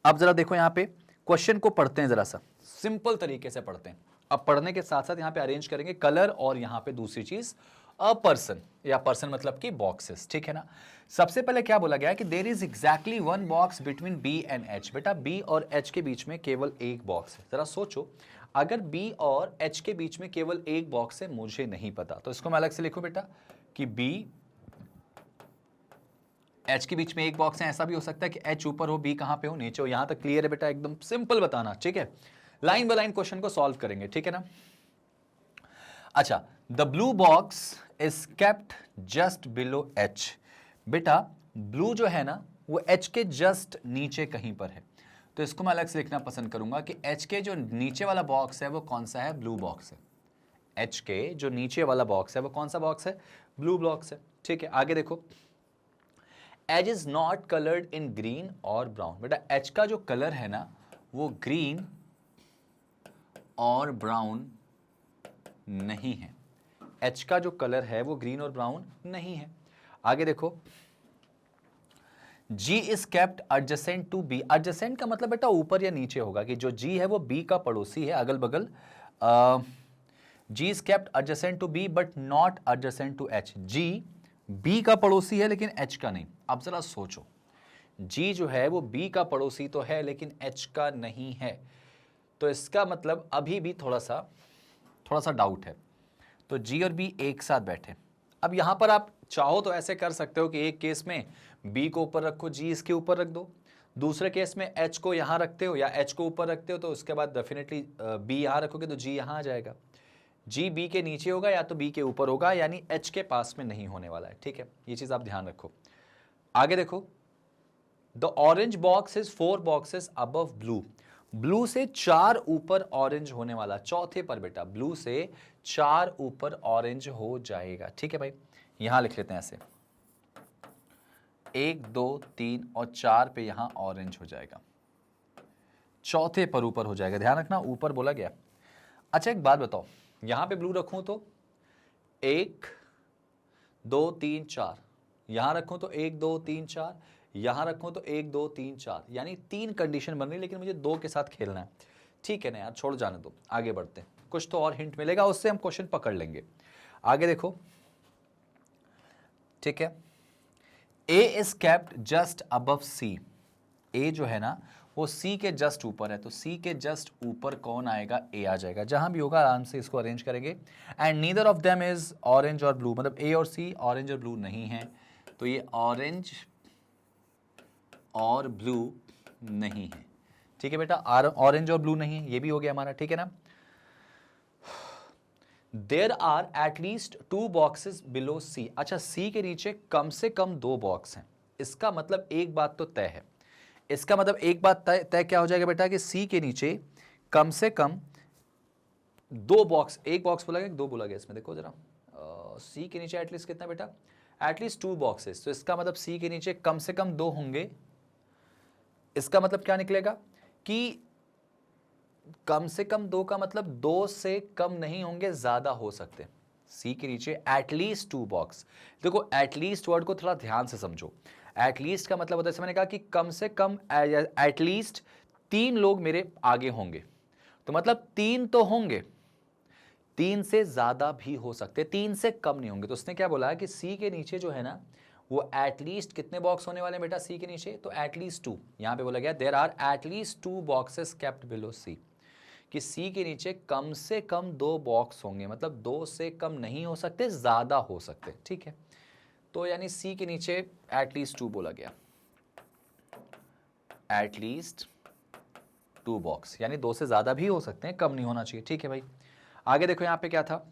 अब जरा देखो यहाँ पे क्वेश्चन को पढ़ते हैं, जरा सा सिंपल तरीके से पढ़ते हैं। अब पढ़ने के साथ साथ यहाँ पे अरेंज करेंगे कलर, और यहाँ पे दूसरी चीज अ पर्सन, या पर्सन मतलब कि बॉक्सेस, ठीक है ना। सबसे पहले क्या बोला गया है कि there is exactly 1 box between B and H. बेटा बी और एच के बीच में केवल एक बॉक्स है। जरा सोचो, अगर बी और एच के बीच में केवल एक बॉक्स है, मुझे नहीं पता, तो इसको मैं अलग से लिखूं बेटा कि बी एच के बीच में एक बॉक्स है, ऐसा भी हो सकता है कि एच ऊपर हो, बी कहां पे हो, नीचे हो। यहां तक क्लियर है बेटा? एकदम सिंपल बताना, ठीक है। लाइन बाय लाइन क्वेश्चन को सॉल्व करेंगे, ठीक है ना। अच्छा, the blue box is kept just below H. बेटा ब्लू जो है ना वो एच के जस्ट नीचे कहीं पर है, तो इसको मैं अलग से लिखना पसंद करूंगा कि एच के जो नीचे वाला बॉक्स है वो कौन सा है? ब्लू बॉक्स है। एच के जो नीचे वाला बॉक्स है वो कौन सा बॉक्स है? ब्लू बॉक्स है, ठीक है। आगे देखो, H is not coloured in green और ब्राउन। बेटा एच का जो कलर है ना वो ग्रीन और ब्राउन नहीं है। एच का जो कलर है वो ग्रीन और ब्राउन नहीं है। आगे देखो, G is kept adjacent to B। Adjacent का मतलब बेटा ऊपर या नीचे होगा, कि जो G है वो B का पड़ोसी है, अगल बगल। G is kept adjacent to B but not adjacent to H। G B का पड़ोसी है लेकिन H का नहीं। अब जरा सोचो, G जो है वो B का पड़ोसी तो है लेकिन H का नहीं है, तो इसका मतलब अभी भी थोड़ा सा डाउट है। तो G और B एक साथ बैठे। अब यहां पर आप चाहो तो ऐसे कर सकते हो कि एक केस में B को ऊपर रखो, G इसके ऊपर रख दो। दूसरे केस में H को यहां रखते हो या H को ऊपर रखते हो, तो उसके बाद डेफिनेटली B यहां रखोगे तो G यहां आ जाएगा। G B के नीचे होगा या तो B के ऊपर होगा, यानी H के पास में नहीं होने वाला है, ठीक है। ये चीज आप ध्यान रखो। आगे देखो, the orange box is 4 boxes above blue. Blue से 4 ऊपर ऑरेंज होने वाला, चौथे पर बेटा ब्लू से 4 ऊपर ऑरेंज हो जाएगा, ठीक है भाई। यहां लिख लेते हैं ऐसे, 1 2 3 और 4 पे यहां ऑरेंज हो जाएगा, चौथे पर ऊपर हो जाएगा। ध्यान रखना ऊपर बोला गया। अच्छा एक बात बताओ, यहां पे ब्लू रखूं तो 1 2 3 4, यहां रखूं तो 1 2 3 4, यहां रखूं तो 1 2 3 4, यानी 3 कंडीशन बन रही, लेकिन मुझे 2 के साथ खेलना है, ठीक है ना यार, छोड़ जाने दो। आगे बढ़ते हैं, कुछ तो और हिंट मिलेगा, उससे हम क्वेश्चन पकड़ लेंगे। आगे देखो, ठीक है। ए is kept just above sea. ए जो है ना वो सी के जस्ट ऊपर है, तो सी के जस्ट ऊपर कौन आएगा? ए आ जाएगा। जहां भी होगा आराम से इसको अरेंज करेंगे। And neither of them is orange और ब्लू, मतलब ए और सी ऑरेंज और ब्लू नहीं है, तो ये ऑरेंज और ब्लू नहीं है, ठीक है बेटा। ऑरेंज और ब्लू नहीं है, ये भी हो गया हमारा, ठीक है ना। There are at least 2 boxes below C. अच्छा, सी के नीचे कम से कम 2 बॉक्स हैं, इसका मतलब एक बात तो तय है। इसका मतलब एक बात तय क्या हो जाएगा बेटा, कि सी के नीचे कम से कम 2 बॉक्स, एक बॉक्स बोला गया, 2 बोला गया इसमें, देखो जरा। सी के नीचे एटलीस्ट कितना बेटा? एटलीस्ट 2 बॉक्सेस, तो इसका मतलब सी के नीचे कम से कम 2 होंगे। इसका मतलब क्या निकलेगा कि कम से कम 2 का मतलब 2 से कम नहीं होंगे, ज्यादा हो सकते। सी के नीचे एटलीस्ट 2 बॉक्स। देखो एटलीस्ट वर्ड को थोड़ा ध्यान से समझो। एटलीस्ट का मतलब होता है, मैंने कहा कि कम से कम एटलीस्ट 3 लोग मेरे आगे होंगे, तो मतलब 3 तो होंगे, 3 से ज्यादा भी हो सकते, 3 से कम नहीं होंगे। तो उसने क्या बोला कि सी के नीचे जो है ना वो एटलीस्ट कितने बॉक्स होने वाले हैं बेटा सी के नीचे? तो एटलीस्ट 2। यहां पे बोला गया there are at least 2 boxes kept below C, कि सी के नीचे कम से कम 2 बॉक्स होंगे, मतलब 2 से कम नहीं हो सकते, ज्यादा हो सकते, ठीक है। तो यानी सी के नीचे एटलीस्ट 2 बोला गया, एटलीस्ट 2 बॉक्स, यानी 2 से ज्यादा भी हो सकते हैं, कम नहीं होना चाहिए, ठीक है भाई। आगे देखो यहां पे क्या था,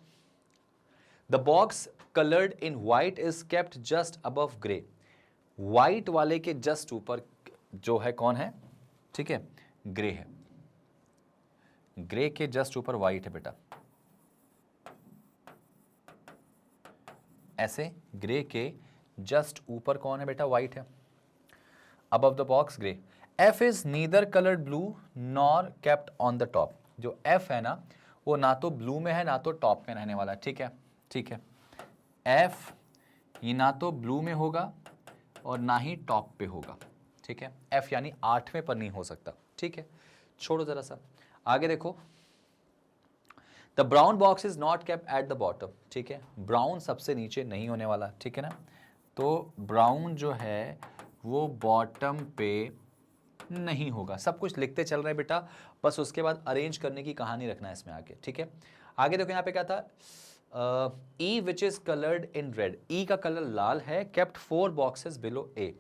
the box coloured in white is kept just above grey. White वाले के जस्ट ऊपर जो है कौन है? ठीक है, ग्रे है। ग्रे के जस्ट ऊपर व्हाइट है बेटा, ऐसे ग्रे के जस्ट ऊपर कौन है बेटा? व्हाइट है। Above the box grey. F is neither coloured blue nor kept on the top. जो एफ है ना वो ना तो ब्लू में है ना तो टॉप में रहने वाला है, ठीक है, ठीक है। एफ ये ना तो ब्लू में होगा और ना ही टॉप पे होगा, ठीक है। एफ यानी 8वें पर नहीं हो सकता, ठीक है। छोड़ो जरा सा, आगे देखो, the brown box is not kept at the bottom, ठीक है। ब्राउन सबसे नीचे नहीं होने वाला, ठीक है ना। तो ब्राउन जो है वो बॉटम पे नहीं होगा। सब कुछ लिखते चल रहे हैं बेटा, बस उसके बाद अरेंज करने की कहानी रखना है इसमें आगे, ठीक है। आगे देखो यहाँ पे क्या था, E which is coloured in red, E का कलर लाल है, kept 4 boxes below A,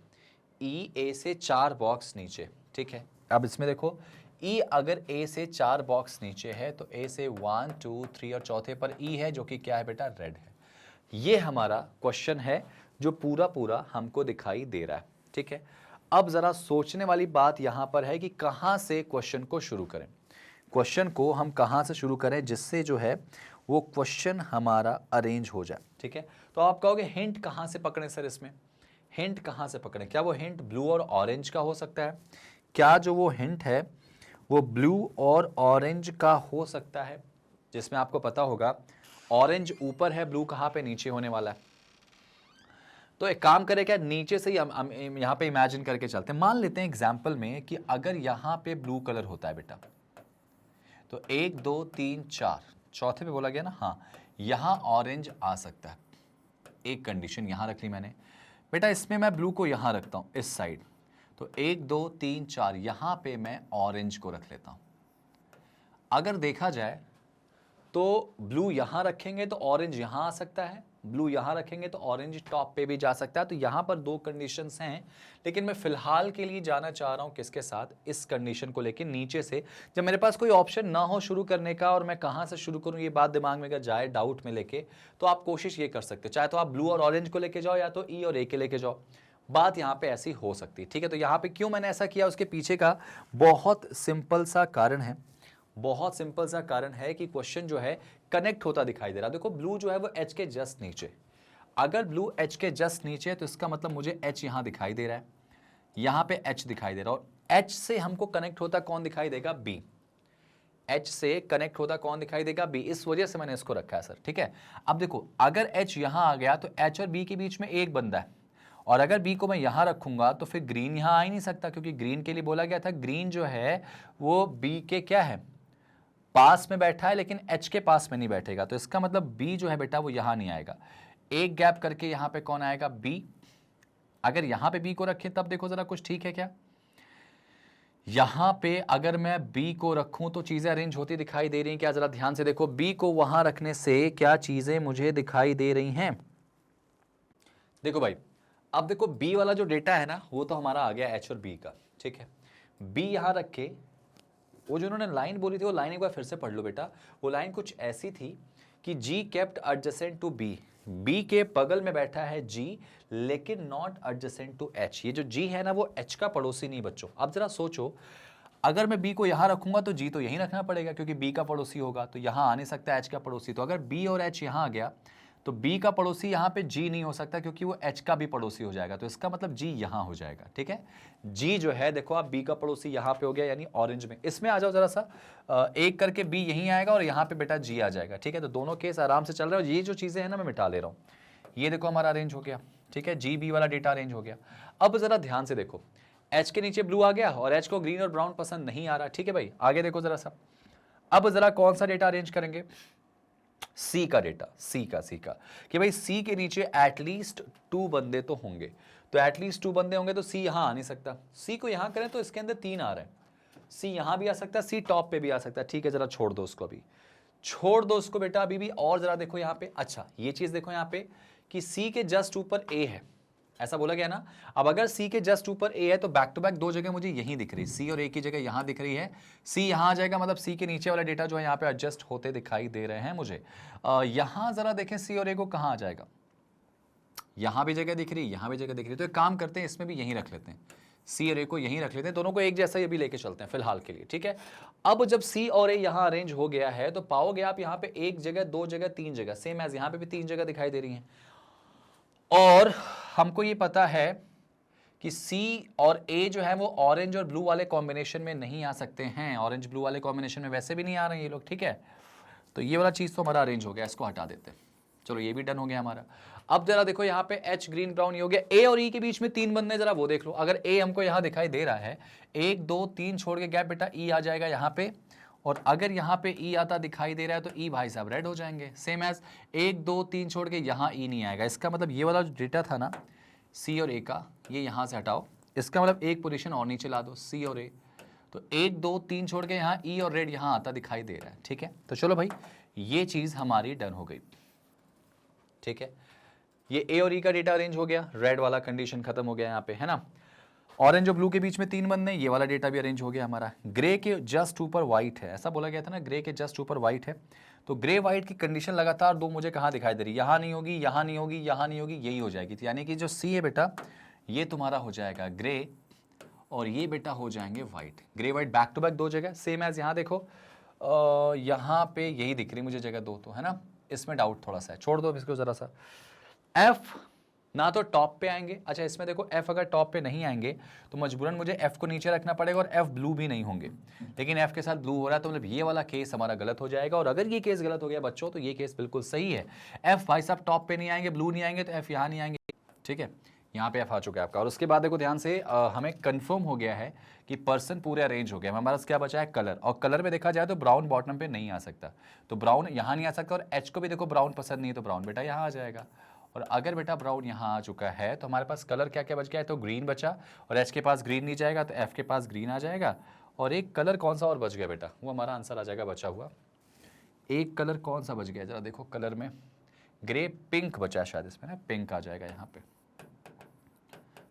E A से 4 बॉक्स नीचे, ठीक है। अब इसमें देखो ई अगर ए से 4 बॉक्स नीचे है तो ए से 1 2 3 और चौथे पर ई है जो कि क्या है बेटा, रेड है। ये हमारा क्वेश्चन है जो पूरा पूरा हमको दिखाई दे रहा है, ठीक है। अब जरा सोचने वाली बात यहां पर है कि कहां से क्वेश्चन को शुरू करें, क्वेश्चन को हम कहां से शुरू करें जिससे जो है वो क्वेश्चन हमारा अरेंज हो जाए, ठीक है। तो आप कहोगे हिंट कहां से पकड़ें सर, इसमें हिंट कहां से पकड़ें, क्या वो हिंट ब्लू और ऑरेंज का हो सकता है, क्या जो वो हिंट है वो ब्लू और ऑरेंज का हो सकता है, जिसमें आपको पता होगा ऑरेंज ऊपर है, ब्लू कहां पे, नीचे होने वाला है। तो एक काम करें क्या, नीचे से ही हम यहां पे इमेजिन करके चलते हैं। मान लेते हैं एग्जांपल में कि अगर यहां पे ब्लू कलर होता है बेटा, तो 1 2 3 4 चौथे पे बोला गया ना, हाँ यहां ऑरेंज आ सकता है, एक कंडीशन यहां रख ली मैंने बेटा। इसमें मैं ब्लू को यहां रखता हूं इस साइड, तो 1 2 3 4 यहां पे मैं ऑरेंज को रख लेता हूं। अगर देखा जाए तो ब्लू यहां रखेंगे तो ऑरेंज यहां आ सकता है, ब्लू यहां रखेंगे तो ऑरेंज टॉप पे भी जा सकता है। तो यहां पर 2 कंडीशंस हैं, लेकिन मैं फिलहाल के लिए जाना चाह रहा हूं किसके साथ, इस कंडीशन को लेके नीचे से। जब मेरे पास कोई ऑप्शन ना हो शुरू करने का और मैं कहां से शुरू करूं ये बात दिमाग में अगर जाए डाउट में लेके, तो आप कोशिश ये कर सकते हो, चाहे तो आप ब्लू और ऑरेंज को लेके जाओ या तो ई और ए के लेके जाओ, बात यहां पे ऐसी हो सकती है, ठीक है। तो यहां पे क्यों मैंने ऐसा किया, उसके पीछे का बहुत सिंपल सा कारण है, बहुत सिंपल सा कारण है कि क्वेश्चन जो है कनेक्ट होता दिखाई दे रहा है। देखो ब्लू जो है वो एच के जस्ट नीचे, अगर ब्लू एच के जस्ट नीचे है तो इसका मतलब मुझे एच यहां दिखाई दे रहा है, यहां पे एच दिखाई दे रहा है, और एच से हमको कनेक्ट होता कौन दिखाई देगा, बी। एच से कनेक्ट होता कौन दिखाई देगा, बी, इस वजह से मैंने इसको रखा है सर, ठीक है। अब देखो अगर एच यहां आ गया तो एच और बी के बीच में एक बंदा है, और अगर बी को मैं यहां रखूंगा तो फिर ग्रीन यहां आ ही नहीं सकता, क्योंकि ग्रीन के लिए बोला गया था ग्रीन जो है वो बी के क्या है, पास में बैठा है, लेकिन एच के पास में नहीं बैठेगा। तो इसका मतलब बी जो है बेटा वो यहां नहीं आएगा, एक गैप करके यहां पे कौन आएगा, बी। अगर यहां पे बी को रखें तब देखो जरा कुछ ठीक है क्या, यहां पे अगर मैं बी को रखूं तो चीजें अरेंज होती दिखाई दे रही हैं क्या, जरा ध्यान से देखो, बी को वहां रखने से क्या चीजें मुझे दिखाई दे रही हैं। देखो भाई, अब देखो बी वाला जो डेटा है ना वो तो हमारा आ गया एच और बी का, ठीक है। बी यहां रख के वो जो उन्होंने लाइन बोली थी वो लाइन एक बार फिर से पढ़ लो बेटा। वो लाइन कुछ ऐसी थी कि G kept adjacent to B, B के बगल में बैठा है G लेकिन नॉट एडजेसेंट टू H। ये जो G है ना वो H का पड़ोसी नहीं बच्चों। अब जरा सोचो, अगर मैं B को यहां रखूंगा तो G तो यहीं रखना पड़ेगा क्योंकि B का पड़ोसी होगा, तो यहां आ नहीं सकता H का पड़ोसी। तो अगर B और H यहां आ गया तो B का पड़ोसी यहां पे G नहीं हो सकता क्योंकि वो H का भी पड़ोसी हो जाएगा, तो इसका मतलब G यहां हो जाएगा, ठीक है। G जो है देखो आप B का पड़ोसी यहां पे हो गया, यानी ऑरेंज में। इसमें आ जाओ जरा सा, एक करके B यहीं आएगा और यहां पे बेटा G आ जाएगा, ठीक है। तो दोनों केस आराम से चल रहे हैं, और ये जो चीजें हैं ना मैं मिटा ले रहा हूं। ये देखो हमारा अरेंज हो गया, ठीक है, G B वाला डेटा अरेंज हो गया। अब जरा ध्यान से देखो, H के नीचे ब्लू आ गया और H को ग्रीन और ब्राउन पसंद नहीं आ रहा, ठीक है भाई। आगे देखो जरा सा, अब जरा कौन सा डेटा अरेंज करेंगे, सी का डेटा, सी का कि भाई सी के नीचे एटलीस्ट 2 बंदे तो होंगे, तो एटलीस्ट 2 बंदे होंगे तो सी यहां आ नहीं सकता। सी को यहां करें तो इसके अंदर 3 आ रहे हैं, सी यहां भी आ सकता है, सी टॉप पे भी आ सकता है, ठीक है। जरा छोड़ दो उसको, अभी छोड़ दो उसको बेटा अभी भी। और जरा देखो यहां पे, अच्छा ये चीज देखो यहां पे कि सी के जस्ट ऊपर ए है, ऐसा बोला गया ना। अब अगर सी के जस्ट ऊपर ए है तो बैक टू बैक 2 जगह मुझे यहीं दिख रही, सी और ए की जगह यहां दिख रही है, सी यहां आ जाएगा, मतलब सी के नीचे वाला डेटा जो है यहां पे एडजस्ट होते दिखाई दे रहे हैं मुझे। यहां जरा देखें सी और ए को कहां आ जाएगा, यहां भी जगह दिख रही, यहां भी जगह दिख रही, तो एक काम करते हैं इसमें भी यहीं रख लेते हैं, सी और ए को यहीं रख लेते हैं, दोनों को एक जैसा ये भी लेके चलते हैं फिलहाल के लिए, ठीक है। अब जब सी और ए यहां अरेंज हो गया है तो पाओगे आप यहां पे 1 जगह 2 जगह 3 जगह, सेम एज यहां पे भी 3 जगह दिखाई दे रही हैं। और हमको ये पता है कि C और A जो है वो ऑरेंज और ब्लू वाले कॉम्बिनेशन में नहीं आ सकते हैं, ऑरेंज ब्लू वाले कॉम्बिनेशन में वैसे भी नहीं आ रहे हैं ये लोग, ठीक है। तो ये वाला चीज तो हमारा अरेंज हो गया, इसको हटा देते हैं, चलो ये भी डन हो गया हमारा। अब जरा देखो यहाँ पे H ग्रीन ब्राउन ये हो गया, A और E के बीच में 3 बंदे, जरा वो देख लो। अगर A हमको यहाँ दिखाई दे रहा है, 1 2 3 छोड़ के गैप बेटा E आ जाएगा यहाँ पे, और अगर यहाँ पे E आता दिखाई दे रहा है तो E भाई साहब रेड हो जाएंगे, सेम एज 1 2 3 छोड़ के यहाँ E नहीं आएगा। इसका मतलब ये वाला जो डेटा था ना C और A का, ये यहाँ से हटाओ, इसका मतलब एक पोजीशन और नीचे ला दो, C और A, तो 1 2 3 छोड़ के यहाँ E और रेड यहाँ आता दिखाई दे रहा है, ठीक है। तो चलो भाई ये चीज़ हमारी डन हो गई। ठीक है, ये ए और ई का डेटा अरेंज हो गया, रेड वाला कंडीशन खत्म हो गया यहाँ पे, है ना। ऑरेंज और ब्लू के बीच में 3 बंदे, ये वाला डेटा भी अरेंज हो गया हमारा। ग्रे के जस्ट ऊपर व्हाइट है, ऐसा बोला गया था ना, ग्रे के जस्ट ऊपर व्हाइट है, तो ग्रे व्हाइट की कंडीशन लगातार दो मुझे कहाँ दिखाई दे रही है, यहाँ नहीं होगी, यहाँ नहीं होगी, यहाँ नहीं होगी, यही हो जाएगी। तो यानी कि जो सी है बेटा, ये तुम्हारा हो जाएगा ग्रे, और ये बेटा हो जाएंगे white. Grey white back to back दो जगह, सेम एज यहाँ देखो, यहाँ पे यही दिख रही मुझे जगह दो, तो है ना, इसमें डाउट थोड़ा सा है, छोड़ दो इसको जरा सा। एफ ना तो टॉप पे आएंगे, अच्छा इसमें देखो एफ अगर टॉप पे नहीं आएंगे तो मजबूरन मुझे एफ को नीचे रखना पड़ेगा, और एफ ब्लू भी नहीं होंगे, लेकिन एफ के साथ ब्लू हो रहा है, तो मतलब ये वाला केस हमारा गलत हो जाएगा। और अगर ये केस गलत हो गया बच्चों, तो ये केस बिल्कुल सही है। एफ भाई साहब टॉप पे नहीं आएंगे, ब्लू नहीं आएंगे, तो एफ यहाँ नहीं आएंगे, ठीक है, यहाँ पे एफ आ चुका है आपका। और उसके बाद देखो ध्यान से, हमें कंफर्म हो गया है कि पर्सन पूरे अरेंज हो गया। हमारे पास क्या बचा है, कलर, और कलर में देखा जाए तो ब्राउन बॉटम पे नहीं आ सकता, तो ब्राउन यहाँ नहीं आ सकता, और एच को भी देखो ब्राउन पसंद नहीं है, तो ब्राउन बेटा यहाँ आ जाएगा। और अगर बेटा ब्राउन यहाँ आ चुका है, तो हमारे पास कलर क्या क्या बच गया है, तो ग्रीन बचा, और एच के पास ग्रीन नहीं जाएगा, तो एफ के पास ग्रीन आ जाएगा। और एक कलर कौन सा और बच गया बेटा, वो हमारा आंसर आ जाएगा बचा हुआ। एक कलर कौन सा बच गया, जरा देखो, कलर में ग्रे पिंक बचा है शायद, इसमें ना पिंक आ जाएगा यहाँ पे।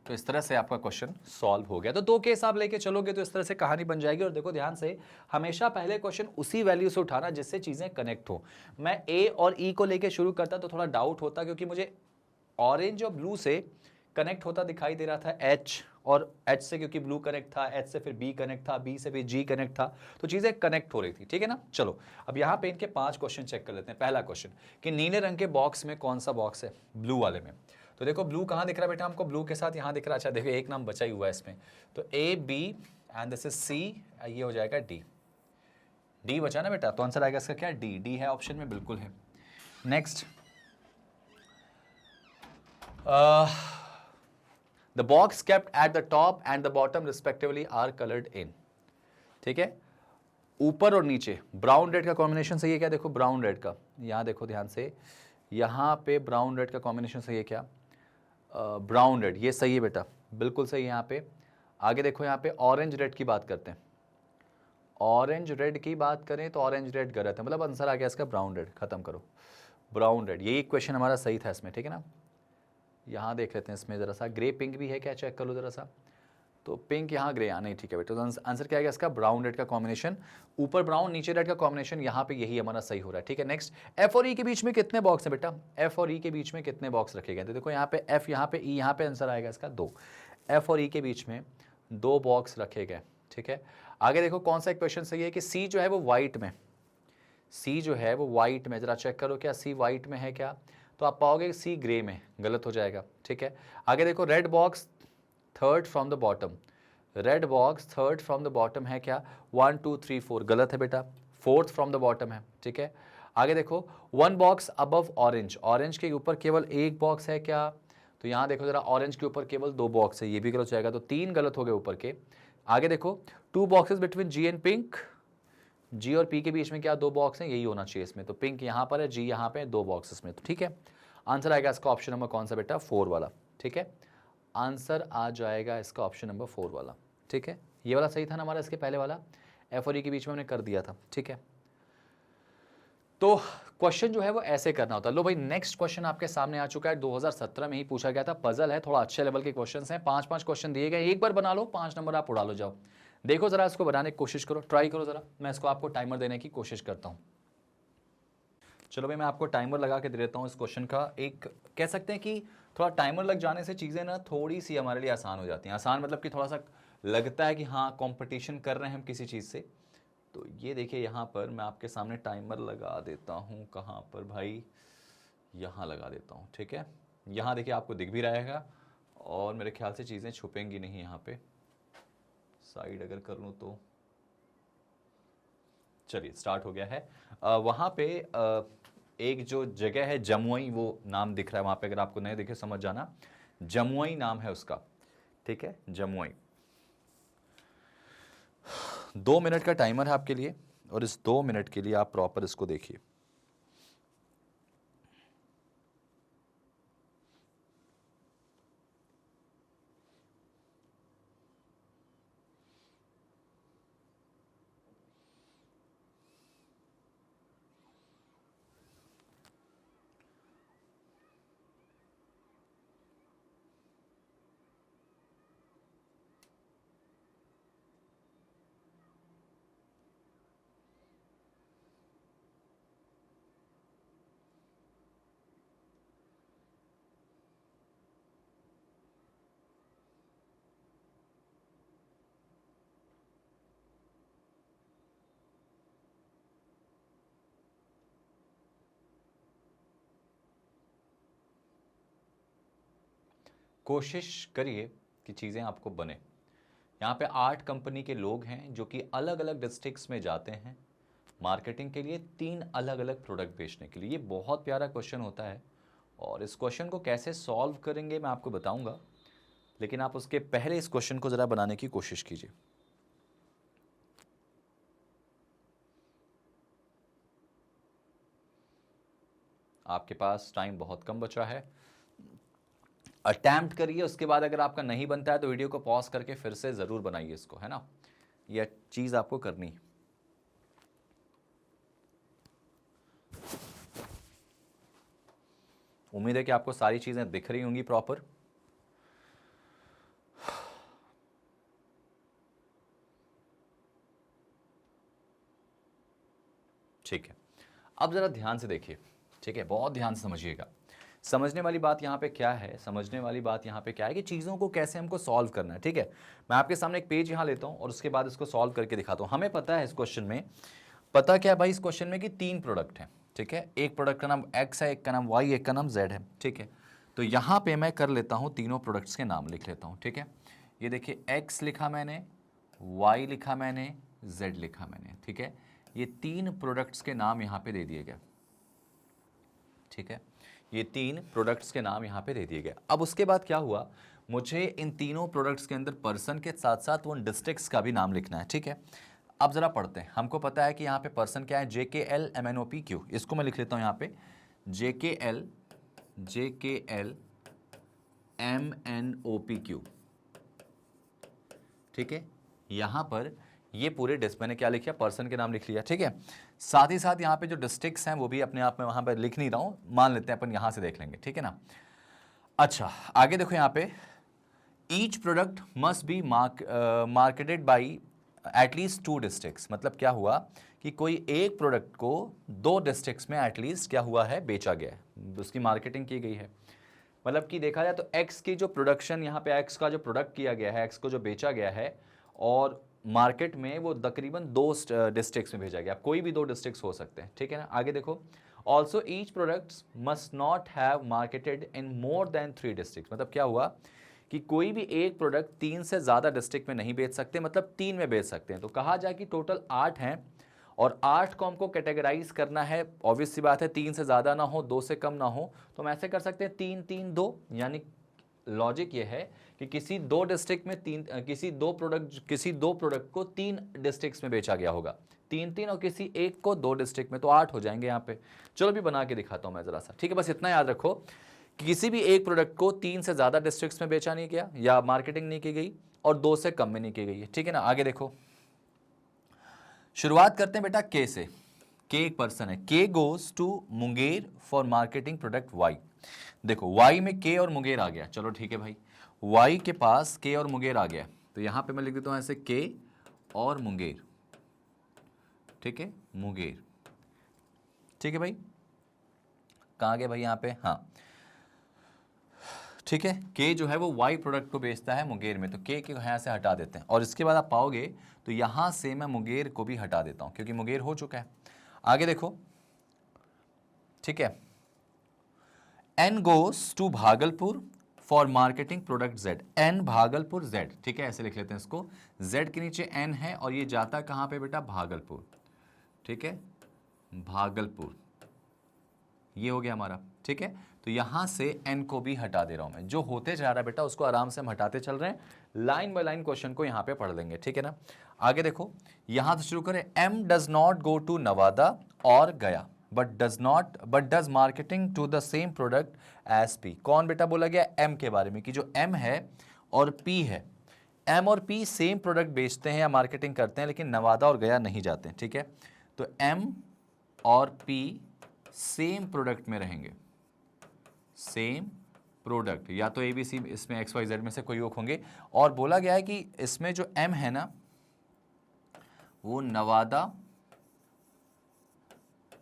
तो इस तरह से आपका क्वेश्चन सॉल्व हो गया। तो दो केस आप लेके चलोगे तो इस तरह से कहानी बन जाएगी। और देखो ध्यान से, हमेशा पहले क्वेश्चन उसी वैल्यू से उठाना जिससे चीजें कनेक्ट हो। मैं ए और ई को लेके शुरू करता तो थोड़ा डाउट होता, क्योंकि मुझे ऑरेंज और ब्लू से कनेक्ट होता दिखाई दे रहा था एच, और एच से क्योंकि ब्लू कनेक्ट था, एच से फिर बी कनेक्ट था, बी से फिर जी कनेक्ट था, तो चीजें कनेक्ट हो रही थी, ठीक है ना। चलो अब यहाँ पे इनके 5 क्वेश्चन चेक कर लेते हैं। पहला क्वेश्चन कि नीले रंग के बॉक्स में कौन सा बॉक्स है, ब्लू वाले में। तो देखो ब्लू कहाँ दिख रहा है बेटा हमको, ब्लू के साथ यहाँ दिख रहा है। अच्छा देखो एक नाम बचा ही हुआ है इसमें, तो A B and this is C, ये हो जाएगा डी। डी बचा ना बेटा, तो आंसर आएगा इसका क्या, डी। डी है ऑप्शन में, बिल्कुल है। Next, the box kept at the top and the bottom respectively are coloured in, ठीक है, ऊपर और नीचे ब्राउन रेड का कॉम्बिनेशन सही है क्या, देखो ब्राउन रेड का, यहाँ देखो ध्यान से, यहाँ पे ब्राउन रेड का कॉम्बिनेशन सही है क्या, ब्राउन रेड, ये सही है बेटा, बिल्कुल सही है यहाँ पे। आगे देखो यहाँ पे ऑरेंज रेड की बात करते हैं, ऑरेंज रेड की बात करें तो ऑरेंज रेड गलत है, मतलब आंसर आ गया इसका ब्राउन रेड, खत्म करो, ब्राउन रेड, यही क्वेश्चन हमारा सही था इसमें, ठीक है ना। यहाँ देख लेते हैं इसमें जरा सा, ग्रे पिंक भी है क्या, चेक कर लो जरा सा, तो पिंक यहाँ ग्रे, नहीं ठीक है बेटा, तो आंसर क्या आएगा इसका, ब्राउन रेड का कॉम्बिनेशन, ऊपर ब्राउन नीचे रेड का कॉम्बिनेशन, यहाँ पे यही हमारा सही हो रहा है, ठीक है। नेक्स्ट, एफ और ई के बीच में कितने बॉक्स है बेटा, एफ और ई के बीच में कितने बॉक्स रखे गए, तो देखो यहाँ पे एफ, यहाँ पे ई, यहाँ पे आंसर आएगा इसका 2। एफ और ई के बीच में 2 बॉक्स रखे गए, ठीक है। आगे देखो कौन सा क्वेश्चन सही है कि सी जो है वो व्हाइट में, सी जो है वो व्हाइट में, जरा चेक करो क्या सी व्हाइट में है क्या, तो आप पाओगे सी ग्रे में, गलत हो जाएगा, ठीक है। आगे देखो red box third from the bottom, red box third from the bottom है क्या, 1 2 3 4, गलत है बेटा, फोर्थ फ्रॉम द बॉटम है, ठीक है। आगे देखो 1 बॉक्स अबव ऑरेंज, ऑरेंज के ऊपर केवल 1 बॉक्स है क्या, तो यहाँ देखो जरा ऑरेंज के ऊपर केवल 2 बॉक्स है, ये भी गलत हो जाएगा, तो 3 गलत हो गए ऊपर के। आगे देखो 2 boxes between G and pink, G और पी के बीच में क्या 2 बॉक्स हैं, यही होना चाहिए इसमें, तो पिंक यहाँ पर है, जी यहाँ पे 2 बॉक्सेस में, तो ठीक है। आंसर आएगा इसका ऑप्शन नंबर कौन सा बेटा, 4 वाला, ठीक है। आंसर आ जाएगा इसका ऑप्शन नंबर 4 वाला, ठीक है। ये वाला सही था ना हमारा, इसके पहले वाला एफ और ई के बीच में हमने कर दिया था, ठीक है। तो क्वेश्चन जो है वो ऐसे करना होता है। लो भाई नेक्स्ट क्वेश्चन आपके सामने आ चुका है, 2017 में ही पूछा गया था, पजल है, थोड़ा अच्छे लेवल के क्वेश्चंस हैं, 5-5 क्वेश्चन दिए गए, एक बार बना लो, 5 नंबर आप उड़ा लो, जाओ देखो जरा इसको बनाने की कोशिश करो, ट्राई करो जरा, मैं इसको आपको टाइमर देने की कोशिश करता हूँ। चलो भाई मैं आपको टाइमर लगा के दे देता हूँ इस क्वेश्चन का। एक कह सकते हैं कि थोड़ा टाइमर लग जाने से चीज़ें ना थोड़ी सी हमारे लिए आसान हो जाती हैं, आसान मतलब कि थोड़ा सा लगता है कि हाँ कंपटीशन कर रहे हैं हम किसी चीज़ से। तो ये देखिए यहाँ पर मैं आपके सामने टाइमर लगा देता हूँ, कहाँ पर भाई, यहाँ लगा देता हूँ, ठीक है। यहाँ देखिए आपको दिख भी रहेगा, और मेरे ख्याल से चीज़ें छुपेंगी नहीं यहाँ पे, साइड अगर कर लूँ तो, चलिए स्टार्ट हो गया है। वहाँ पे एक जो जगह है जमुई, वो नाम दिख रहा है वहाँ पे, अगर आपको नहीं दिखे समझ जाना, जमुई नाम है उसका, ठीक है, जमुई। 2 मिनट का टाइमर है आपके लिए, और इस 2 मिनट के लिए आप प्रॉपर इसको देखिए। कोशिश करिए कि चीज़ें आपको बने। यहाँ पे 8 कंपनी के लोग हैं जो कि अलग अलग डिस्ट्रिक्ट्स में जाते हैं मार्केटिंग के लिए, 3 अलग अलग प्रोडक्ट बेचने के लिए। ये बहुत प्यारा क्वेश्चन होता है और इस क्वेश्चन को कैसे सॉल्व करेंगे मैं आपको बताऊंगा, लेकिन आप उसके पहले इस क्वेश्चन को ज़रा बनाने की कोशिश कीजिए। आपके पास टाइम बहुत कम बचा है, अटेम्प्ट करिए। उसके बाद अगर आपका नहीं बनता है तो वीडियो को पॉज करके फिर से ज़रूर बनाइए इसको, है ना, यह चीज़ आपको करनी है। उम्मीद है कि आपको सारी चीज़ें दिख रही होंगी प्रॉपर। ठीक है, अब ज़रा ध्यान से देखिए, ठीक है, बहुत ध्यान से समझिएगा। समझने वाली बात यहाँ पे क्या है, समझने वाली बात यहाँ पे क्या है कि चीज़ों को कैसे हमको सॉल्व करना है। ठीक है, मैं आपके सामने एक पेज यहाँ लेता हूँ और उसके बाद इसको सॉल्व करके दिखाता हूँ। हमें पता है इस क्वेश्चन में, पता क्या है भाई, इस क्वेश्चन में कि 3 प्रोडक्ट हैं। ठीक है, एक प्रोडक्ट का नाम एक्स है, एक का नाम वाई, एक का नाम जेड है। ठीक है, तो यहाँ पे मैं कर लेता हूँ, तीनों प्रोडक्ट्स के नाम लिख लेता हूँ। ठीक है, ये देखिए, एक्स लिखा मैंने, वाई लिखा मैंने, जेड लिखा मैंने। ठीक है, ये 3 प्रोडक्ट्स के नाम यहाँ पे दे दिए गए। ठीक है, ये 3 प्रोडक्ट्स के नाम यहाँ पे दे दिए गए। अब उसके बाद क्या हुआ, मुझे इन तीनों प्रोडक्ट्स के अंदर पर्सन के साथ साथ उन डिस्ट्रिक्ट्स का भी नाम लिखना है। ठीक है, अब जरा पढ़ते हैं। हमको पता है कि यहाँ पे पर्सन क्या है, JKL MNOPQ। इसको मैं लिख लेता हूँ यहाँ पे, JKL MNOPQ। ठीक है, यहाँ पर ये पूरे डिस्क मैंने क्या लिखा, पर्सन के नाम लिख लिया। ठीक है, साथ ही साथ यहाँ पे जो डिस्ट्रिक्ट्स हैं वो भी अपने आप में वहाँ पर लिख नहीं रहा हूँ, मान लेते हैं अपन यहाँ से देख लेंगे। ठीक है ना। अच्छा, आगे देखो यहाँ पे, each product must be marketed by at least 2 districts. मतलब क्या हुआ कि कोई एक प्रोडक्ट को 2 डिस्ट्रिक्ट्स में एटलीस्ट क्या हुआ है, बेचा गया है, उसकी मार्केटिंग की गई है। मतलब कि देखा जाए तो एक्स की जो प्रोडक्शन, यहाँ पे एक्स का जो प्रोडक्ट किया गया है, एक्स को जो बेचा गया है, और मार्केट में वो तकरीबन 2 डिस्ट्रिक्ट्स में भेजा गया। कोई भी 2 डिस्ट्रिक्ट्स हो सकते हैं। ठीक है ना, आगे देखो, also each products must not have marketed in more than 3 district. मतलब क्या हुआ कि कोई भी एक प्रोडक्ट 3 से ज़्यादा डिस्ट्रिक्ट में नहीं बेच सकते, मतलब 3 में बेच सकते हैं। तो कहा जाए कि टोटल 8 हैं और 8 को हमको कैटेगराइज करना है। ऑब्वियस सी बात है, 3 से ज़्यादा ना हो, 2 से कम ना हो, तो हम ऐसे कर सकते हैं 3 3 2। यानी लॉजिक ये है कि किसी 2 डिस्ट्रिक्ट में किसी दो प्रोडक्ट को 3 डिस्ट्रिक्ट्स में बेचा गया होगा, 3 3, और किसी एक को 2 डिस्ट्रिक्ट में, तो 8 हो जाएंगे यहाँ पे। चलो भी बना के दिखाता हूँ मैं ज़रा सा। ठीक है, बस इतना याद रखो कि किसी भी एक प्रोडक्ट को 3 से ज़्यादा डिस्ट्रिक्ट्स में बेचा नहीं गया या मार्केटिंग नहीं की गई, और 2 से कम में नहीं की गई है। ठीक है ना, आगे देखो, शुरुआत करते हैं बेटा के से। के एक पर्सन है, K goes to Munger for marketing product Y. देखो, वाई में के और मुंगेर आ गया। चलो ठीक है भाई, वाई के पास के और मुंगेर आ गया, तो यहां पे मैं लिख देता हूं ऐसे, के और मुंगेर। ठीक है, मुंगेर। ठीक है भाई, कहां गए भाई यहाँ पे, हाँ ठीक है, के जो है वो वाई प्रोडक्ट को बेचता है मुंगेर में, तो के यहाँ से हटा देते हैं। और इसके बाद आप पाओगे तो यहां से मैं मुंगेर को भी हटा देता हूं क्योंकि मुंगेर हो चुका है। आगे देखो, ठीक है, N goes to Bhagalpur for marketing product Z. N Bhagalpur Z. ठीक है, ऐसे लिख लेते हैं इसको, जेड के नीचे एन है और ये जाता कहां पे बेटा, भागलपुर। ठीक है, भागलपुर, ये हो गया हमारा। ठीक है, तो यहां से एन को भी हटा दे रहा हूं मैं। जो होते जा रहा है बेटा उसको आराम से हम हटाते चल रहे हैं, लाइन बाय लाइन क्वेश्चन को यहां पे पढ़ लेंगे। ठीक है ना, आगे देखो, यहां से शुरू करें, M does not go to Nawada और Gaya, but does marketing to the same product as P. कौन बेटा बोला गया, एम के बारे में, कि जो एम है और पी है, एम और पी सेम प्रोडक्ट बेचते हैं या मार्केटिंग करते हैं, लेकिन नवादा और गया नहीं जाते हैं। ठीक है, तो एम और पी सेम प्रोडक्ट में रहेंगे, सेम प्रोडक्ट, या तो ABC, इसमें XYZ में से कोई एक होंगे। और बोला गया है कि इसमें जो M है ना, वो नवादा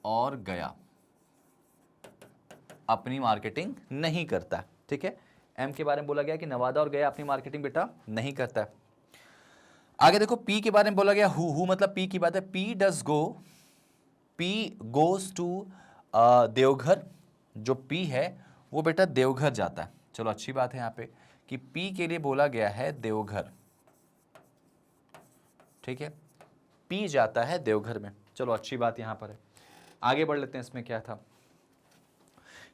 और गया अपनी मार्केटिंग नहीं करता। ठीक है, M के बारे में बोला गया कि नवादा और गया अपनी मार्केटिंग बेटा नहीं करता है। आगे देखो, P के बारे में बोला गया, हु मतलब P की बात है, P गोज टू देवघर। जो P है वो बेटा देवघर जाता है। चलो अच्छी बात है यहाँ पे कि P के लिए बोला गया है देवघर, ठीक है, P जाता है देवघर में। चलो अच्छी बात यहाँ पर है, आगे बढ़ लेते हैं। इसमें क्या था,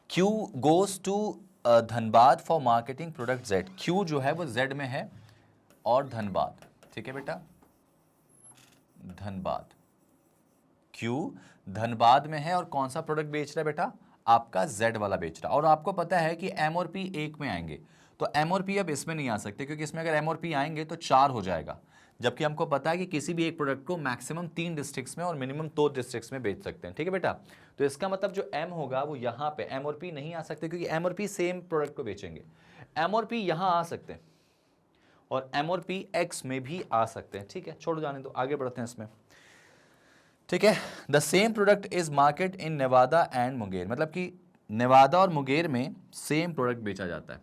Q goes to Dhanbad for marketing product Z। Q जो है वो Z में है और धनबाद, ठीक है बेटा, धनबाद, Q धनबाद में है और कौन सा प्रोडक्ट बेच रहा है बेटा, आपका Z वाला बेच रहा है। और आपको पता है कि M और P एक में आएंगे, तो M और P अब इसमें नहीं आ सकते, क्योंकि इसमें अगर M और P आएंगे तो 4 हो जाएगा, जबकि हमको पता है कि किसी भी एक प्रोडक्ट को मैक्सिमम 3 डिस्ट्रिक्ट्स में और मिनिमम 2 डिस्ट्रिक्ट्स में बेच सकते हैं, ठीक है बेटा। तो इसका मतलब जो M होगा वो यहाँ पे, M और P नहीं आ सकते क्योंकि M और P सेम प्रोडक्ट को बेचेंगे। M और P यहाँ आ सकते हैं और M और P X में भी आ सकते हैं, ठीक है, छोड़ जाने दो, आगे बढ़ते हैं इसमें, ठीक है। The same product is market in Nawada and Munger, मतलब कि नेवादा और मुंगेर में सेम प्रोडक्ट बेचा जाता है,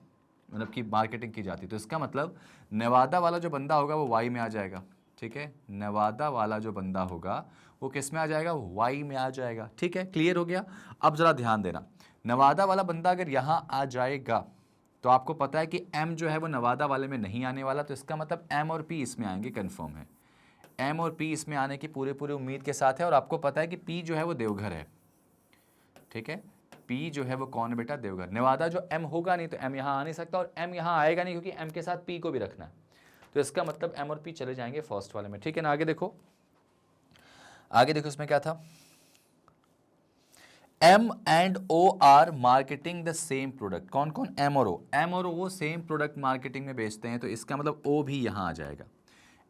मतलब कि मार्केटिंग की जाती है। तो इसका मतलब नेवादा वाला जो बंदा होगा वो वाई में आ जाएगा, ठीक है, नेवादा वाला जो बंदा होगा वो किस में आ जाएगा, वाई में आ जाएगा, ठीक है, क्लियर हो गया। अब जरा ध्यान देना, नेवादा वाला बंदा अगर यहाँ आ जाएगा तो आपको पता है कि M जो है वो नेवादा वाले में नहीं आने वाला, तो इसका मतलब M और P इसमें आएंगे, कन्फर्म है, M और P इसमें आने की पूरे उम्मीद के साथ है। और आपको पता है कि P जो है वो देवघर है, ठीक है, P जो है वो कौन है बेटा, देवघर। नेवादा जो M होगा नहीं तो M यहाँ आ नहीं सकता, और M यहाँ आएगा नहीं क्योंकि M के साथ P को भी रखना है, तो इसका मतलब M और P चले जाएंगे फर्स्ट वाले में, ठीक है ना। आगे देखो, आगे देखो इसमें क्या था, M and O are marketing the same product. कौन कौन, M और O, M और O सेम प्रोडक्ट मार्केटिंग में बेचते हैं, तो इसका मतलब O भी यहाँ आ जाएगा।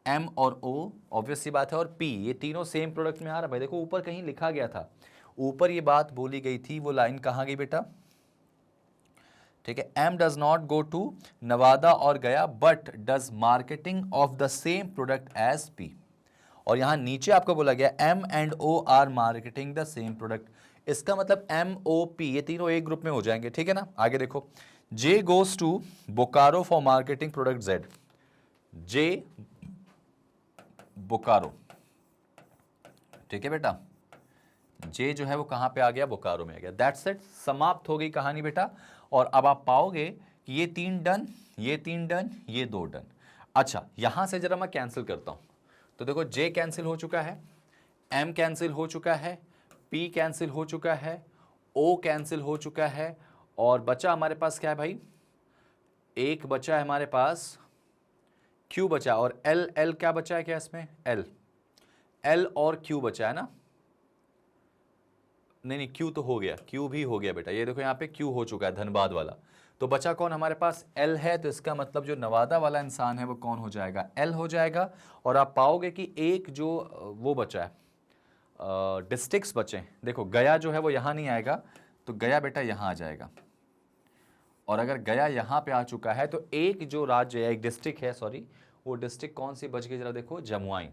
M और O ऑब्वियस सी बात है, और P, ये तीनों सेम प्रोडक्ट में आ रहा है भाई। देखो ऊपर कहीं लिखा गया था, ऊपर ये बात बोली गई थी, वो लाइन कहाँ गई बेटा, ठीक है, M does not go to Nawada और Gaya but does marketing of the same product as P। और यहां नीचे आपको बोला गया M and O are marketing the same product, इसका मतलब M O P ये तीनों एक ग्रुप में हो जाएंगे, ठीक है ना। आगे देखो, J goes to Bokaro for marketing product Z। J Bokaro, ठीक है बेटा, J जो है वो कहां पे आ गया, बोकारो में आ गया। दैट्स इट, समाप्त हो गई कहानी बेटा। और अब आप पाओगे कि ये 3 डन, ये 3 डन, ये 2 डन। अच्छा, यहां से जरा मैं कैंसिल करता हूं, तो देखो J कैंसिल हो चुका है, M कैंसिल हो चुका है, P कैंसिल हो चुका है, O कैंसिल हो चुका है, और बचा हमारे पास क्या है भाई, एक बचा है हमारे पास Q बचा, और L क्या बचा है क्या इसमें, L और Q बचा है ना, नहीं Q तो हो गया, Q भी हो गया बेटा, ये देखो यहाँ पे Q हो चुका है, धनबाद वाला। तो बचा कौन हमारे पास, L है, तो इसका मतलब जो नवादा वाला इंसान है वो कौन हो जाएगा, L हो जाएगा। और आप पाओगे कि एक जो वो बचा है, डिस्ट्रिक्ट्स बचे, देखो गया जो है वो यहाँ नहीं आएगा, तो गया बेटा यहाँ आ जाएगा। और अगर गया यहाँ पे आ चुका है तो एक जो राज्य है, एक डिस्ट्रिक्ट है, सॉरी, वो डिस्ट्रिक्ट कौन सी बच गई जरा देखो, जमुई,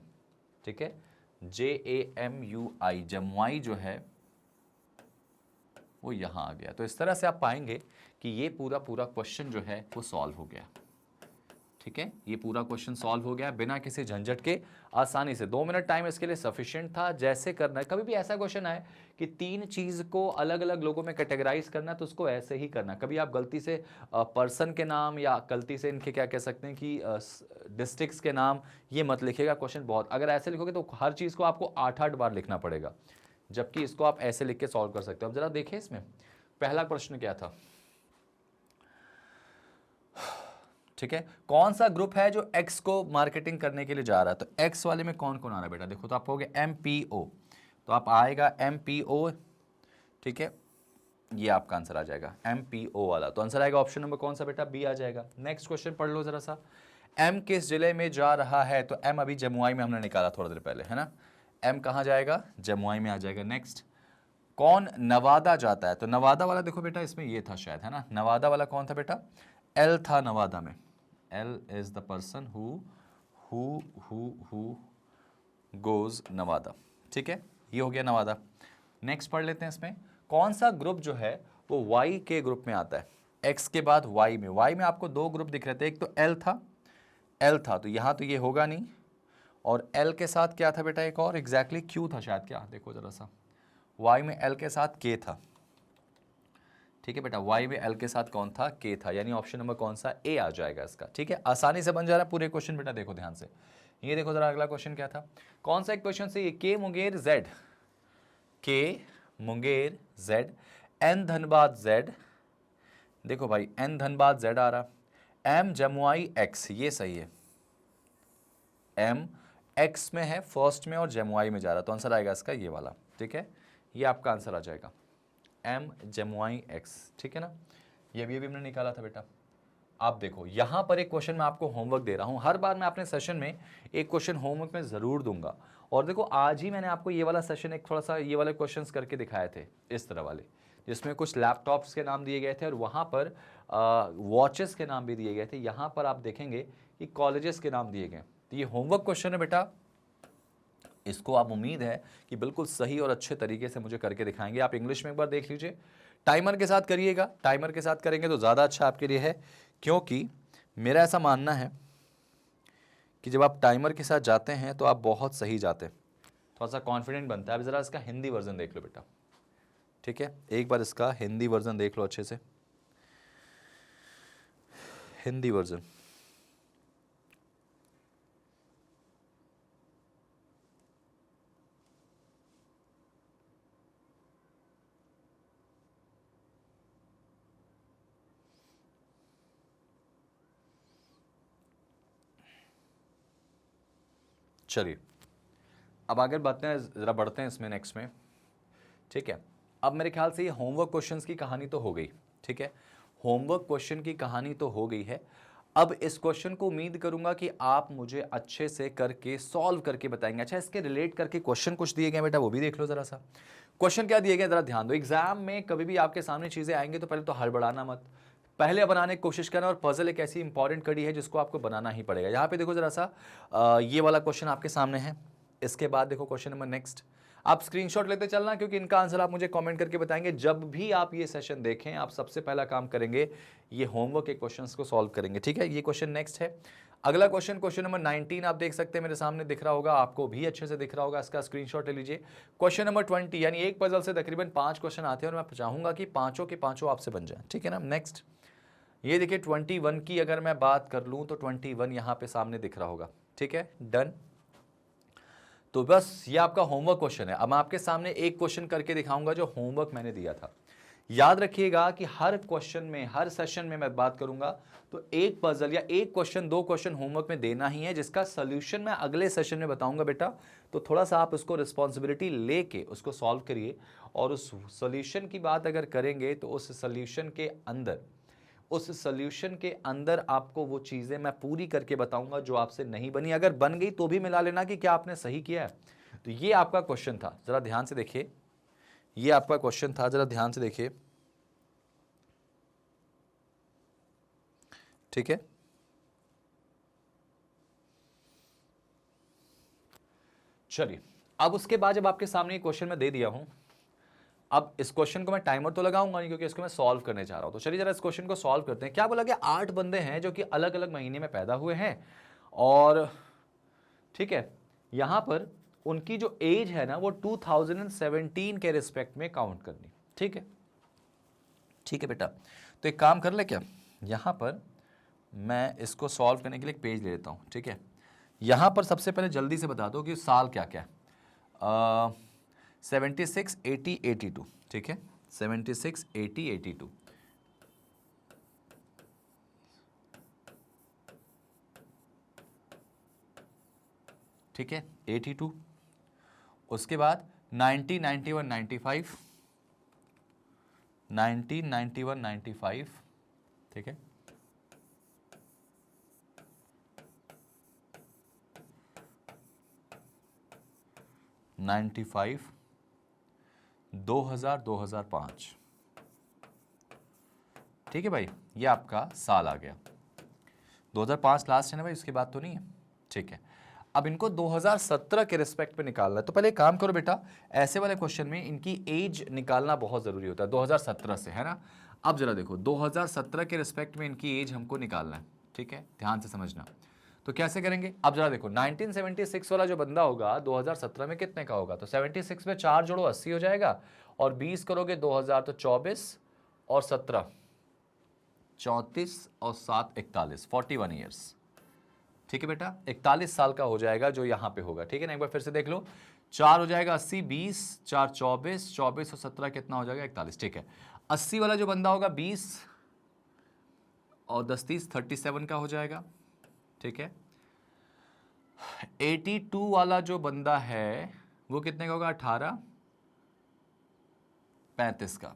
ठीक है, JAMUI, जमुई जो है वो यहाँ आ गया। तो इस तरह से आप पाएंगे कि ये पूरा क्वेश्चन जो है वो सॉल्व हो गया, ठीक है, ये पूरा क्वेश्चन सॉल्व हो गया बिना किसी झंझट के, आसानी से। 2 मिनट टाइम इसके लिए सफिशिएंट था। जैसे करना है, कभी भी ऐसा क्वेश्चन आए कि 3 चीज को अलग अलग लोगों में कैटेगराइज करना, तो उसको ऐसे ही करना। कभी आप गलती से पर्सन के नाम या गलती से इनके क्या कह सकते हैं कि डिस्ट्रिक्ट्स के नाम ये मत लिखिएगा, क्वेश्चन बहुत, अगर ऐसे लिखोगे तो हर चीज को आपको 8-8 बार लिखना पड़ेगा, जबकि इसको आप ऐसे लिख के सॉल्व कर सकते हो। अब जरा देखिए इसमें पहला प्रश्न क्या था, ठीक है, कौन सा ग्रुप है जो X को मार्केटिंग करने के लिए जा रहा है, तो X वाले में कौन कौन आ रहा है बेटा, देखो तो आप कहोगे MPO, तो आप आएगा MPO, ठीक है, ये आपका आंसर आ जाएगा MPO वाला। तो आंसर आएगा ऑप्शन नंबर कौन सा बेटा, बी आ जाएगा। नेक्स्ट क्वेश्चन पढ़ लो जरा सा, M किस जिले में जा रहा है, तो M अभी जमुई में हमने निकाला थोड़ा देर पहले, है ना, M कहाँ जाएगा, जमुई में आ जाएगा। नेक्स्ट, कौन नवादा जाता है, तो नवादा वाला देखो बेटा इसमें ये था शायद, है ना, नवादा वाला कौन था बेटा, L था नवादा में, L is the person who goes Nawada, ठीक है, ये हो गया नवादा। नेक्स्ट पढ़ लेते हैं इसमें, कौन सा ग्रुप जो है वो Y के ग्रुप में आता है, X के बाद Y में आपको 2 ग्रुप दिख रहे थे, एक तो L था, तो यहाँ तो ये होगा नहीं, और L के साथ क्या था बेटा, एक और एग्जैक्टली Q था शायद, क्या देखो जरा सा, Y में L के साथ K था, ठीक है बेटा, y में l के साथ कौन था, k था, यानी ऑप्शन नंबर कौन सा, a आ जाएगा इसका। ठीक है, आसानी से बन जा रहा है पूरे क्वेश्चन बेटा, देखो ध्यान से। ये देखो जरा अगला क्वेश्चन क्या था, कौन सा एक क्वेश्चन से, ये k Munger z, k Munger z, n Dhanbad z, देखो भाई n धनबाद z आ रहा, m जमुआई x, ये सही है, m x में है फर्स्ट में और जमुआई में जा रहा, तो आंसर आएगा इसका ये वाला। ठीक है, ये आपका आंसर आ जाएगा m जमुआई x। ठीक है ना, ये भी हमने निकाला था बेटा। आप देखो यहां पर एक क्वेश्चन मैं आपको होमवर्क दे रहा हूं, हर बार मैं अपने सेशन में एक क्वेश्चन होमवर्क में जरूर दूंगा। और देखो आज ही मैंने आपको ये वाला सेशन एक थोड़ा सा ये वाले क्वेश्चंस करके दिखाए थे, इस तरह वाले, जिसमें कुछ लैपटॉप्स के नाम दिए गए थे और वहां पर वॉचेस के नाम भी दिए गए थे। यहां पर आप देखेंगे कि कॉलेजेस के नाम दिए गए। तो ये होमवर्क क्वेश्चन है बेटा, इसको आप उम्मीद है कि बिल्कुल सही और अच्छे तरीके से मुझे करके दिखाएंगे। आप इंग्लिश में एक बार देख लीजिए, टाइमर के साथ करिएगा, टाइमर के साथ करेंगे तो ज़्यादा अच्छा आपके लिए है, क्योंकि मेरा ऐसा मानना है कि जब आप टाइमर के साथ जाते हैं तो आप बहुत सही जाते हैं, थोड़ा सा कॉन्फिडेंट बनता है। अब ज़रा इसका हिंदी वर्जन देख लो बेटा। ठीक है, एक बार इसका हिंदी वर्जन देख लो अच्छे से, हिंदी वर्जन। चलिए अब आगे बढ़ते हैं, ज़रा बढ़ते हैं इसमें नेक्स्ट में। ठीक है, अब मेरे ख्याल से ये होमवर्क क्वेश्चंस की कहानी तो हो गई। ठीक है, होमवर्क क्वेश्चन की कहानी तो हो गई है। अब इस क्वेश्चन को उम्मीद करूंगा कि आप मुझे अच्छे से करके सॉल्व करके बताएंगे। अच्छा, इसके रिलेट करके क्वेश्चन कुछ दिए गए बेटा, वो भी देख लो जरा सा। क्वेश्चन क्या दिए गए जरा ध्यान दो। एग्जाम में कभी भी आपके सामने चीज़ें आएंगी तो पहले तो हड़बड़ाना मत, पहले बनाने की कोशिश करना। और पजल एक ऐसी इंपॉर्टेंट कड़ी है जिसको आपको बनाना ही पड़ेगा। यहाँ पे देखो जरा सा, ये वाला क्वेश्चन आपके सामने है। इसके बाद देखो क्वेश्चन नंबर नेक्स्ट, आप स्क्रीनशॉट लेते चलना, क्योंकि इनका आंसर आप मुझे कमेंट करके बताएंगे। जब भी आप ये सेशन देखें, आप सबसे पहला काम करेंगे ये होमवर्क के क्वेश्चंस को सॉल्व करेंगे। ठीक है, ये क्वेश्चन नेक्स्ट है। अगला क्वेश्चन, क्वेश्चन नंबर 19 आप देख सकते हैं, मेरे सामने दिख रहा होगा, आपको भी अच्छे से दिख रहा होगा, इसका स्क्रीनशॉट ले लीजिए। क्वेश्चन नंबर 20, यानी एक पजल से तकरीबन 5 क्वेश्चन आते हैं और मैं चाहूंगा कि पांचों के पांचों आपसे बन जाए। ठीक है ना, नेक्स्ट ये देखिए 21 की अगर मैं बात कर लूं तो 21 यहां पे सामने दिख रहा होगा। ठीक है, डन। तो बस ये आपका होमवर्क क्वेश्चन है। अब मैं आपके सामने एक क्वेश्चन करके दिखाऊंगा जो होमवर्क मैंने दिया था। याद रखिएगा कि हर क्वेश्चन में, हर सेशन में मैं बात करूंगा तो एक पजल या एक क्वेश्चन, दो क्वेश्चन होमवर्क में देना ही है, जिसका सोल्यूशन मैं अगले सेशन में बताऊंगा बेटा। तो थोड़ा सा आप उसको रिस्पॉन्सिबिलिटी लेके उसको सॉल्व करिए, और उस सोल्यूशन की बात अगर करेंगे तो उस सोल्यूशन के अंदर, उस सोल्यूशन के अंदर आपको वो चीज़ें मैं पूरी करके बताऊंगा जो आपसे नहीं बनी। अगर बन गई तो भी मिला लेना कि क्या आपने सही किया है। तो ये आपका क्वेश्चन था, जरा ध्यान से देखिए, ये आपका क्वेश्चन था, जरा ध्यान से देखिए। ठीक है, चलिए अब उसके बाद जब आपके सामने क्वेश्चन मैं दे दिया हूं, अब इस क्वेश्चन को मैं टाइमर तो लगाऊंगा नहीं, क्योंकि इसको मैं सॉल्व करने जा रहा हूं। तो चलिए जरा इस क्वेश्चन को सॉल्व करते हैं। क्या बोला गया, 8 बंदे हैं जो कि अलग अलग महीने में पैदा हुए हैं, और ठीक है यहां पर उनकी जो एज है ना वो 2017 के रिस्पेक्ट में काउंट करनी। ठीक है, ठीक है बेटा। तो एक काम कर ले क्या, यहां पर मैं इसको सॉल्व करने के लिए एक पेज ले लेता हूं। ठीक है, यहां पर सबसे पहले जल्दी से बता दो कि साल क्या क्या है। 76, 80, 82। ठीक है, 76, 80, 82। ठीक है, 82। उसके बाद 90, 91, 95, 90, 91, 95। ठीक है, 95, 2000, 2005। ठीक है भाई, ये आपका साल आ गया। 2005 लास्ट है ना भाई, उसके बाद तो नहीं है। ठीक है, अब इनको 2017 के रिस्पेक्ट पे निकालना है। तो पहले काम करो बेटा, ऐसे वाले क्वेश्चन में इनकी एज निकालना बहुत ज़रूरी होता है 2017 से, है ना। अब जरा देखो 2017 के रिस्पेक्ट में इनकी एज हमको निकालना है। ठीक है, ध्यान से समझना। तो कैसे करेंगे, अब जरा देखो 1976 वाला जो बंदा होगा 2017 में कितने का होगा, तो 76 में 4 जोड़ो 80 हो जाएगा, और 20 करोगे 2000 तो 24, और 17 34 और 7 41 41 ईयर्स। ठीक है बेटा, 41 साल का हो जाएगा जो यहां पे होगा। ठीक है ना, एक बार फिर से देख लो। 4 हो जाएगा 80, 20 4 24, 24 और 17 कितना हो जाएगा 41। ठीक है, 80 वाला जो बंदा होगा 20 और 10 30 37 का हो जाएगा। ठीक है, 82 वाला जो बंदा है वो कितने का होगा 18 35 का।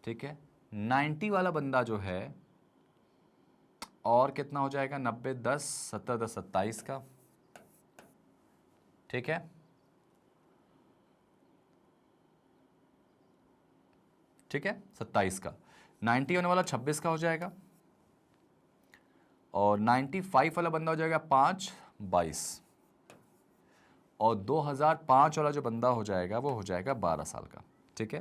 ठीक है, 90 वाला बंदा जो है और कितना हो जाएगा 90 10 70 10 27 का। ठीक है, ठीक है 27 का। 90 होने वाला 26 का हो जाएगा और 95 वाला बंदा हो जाएगा 5 22 और 2005 वाला जो बंदा हो जाएगा वो हो जाएगा 12 साल का। ठीक है,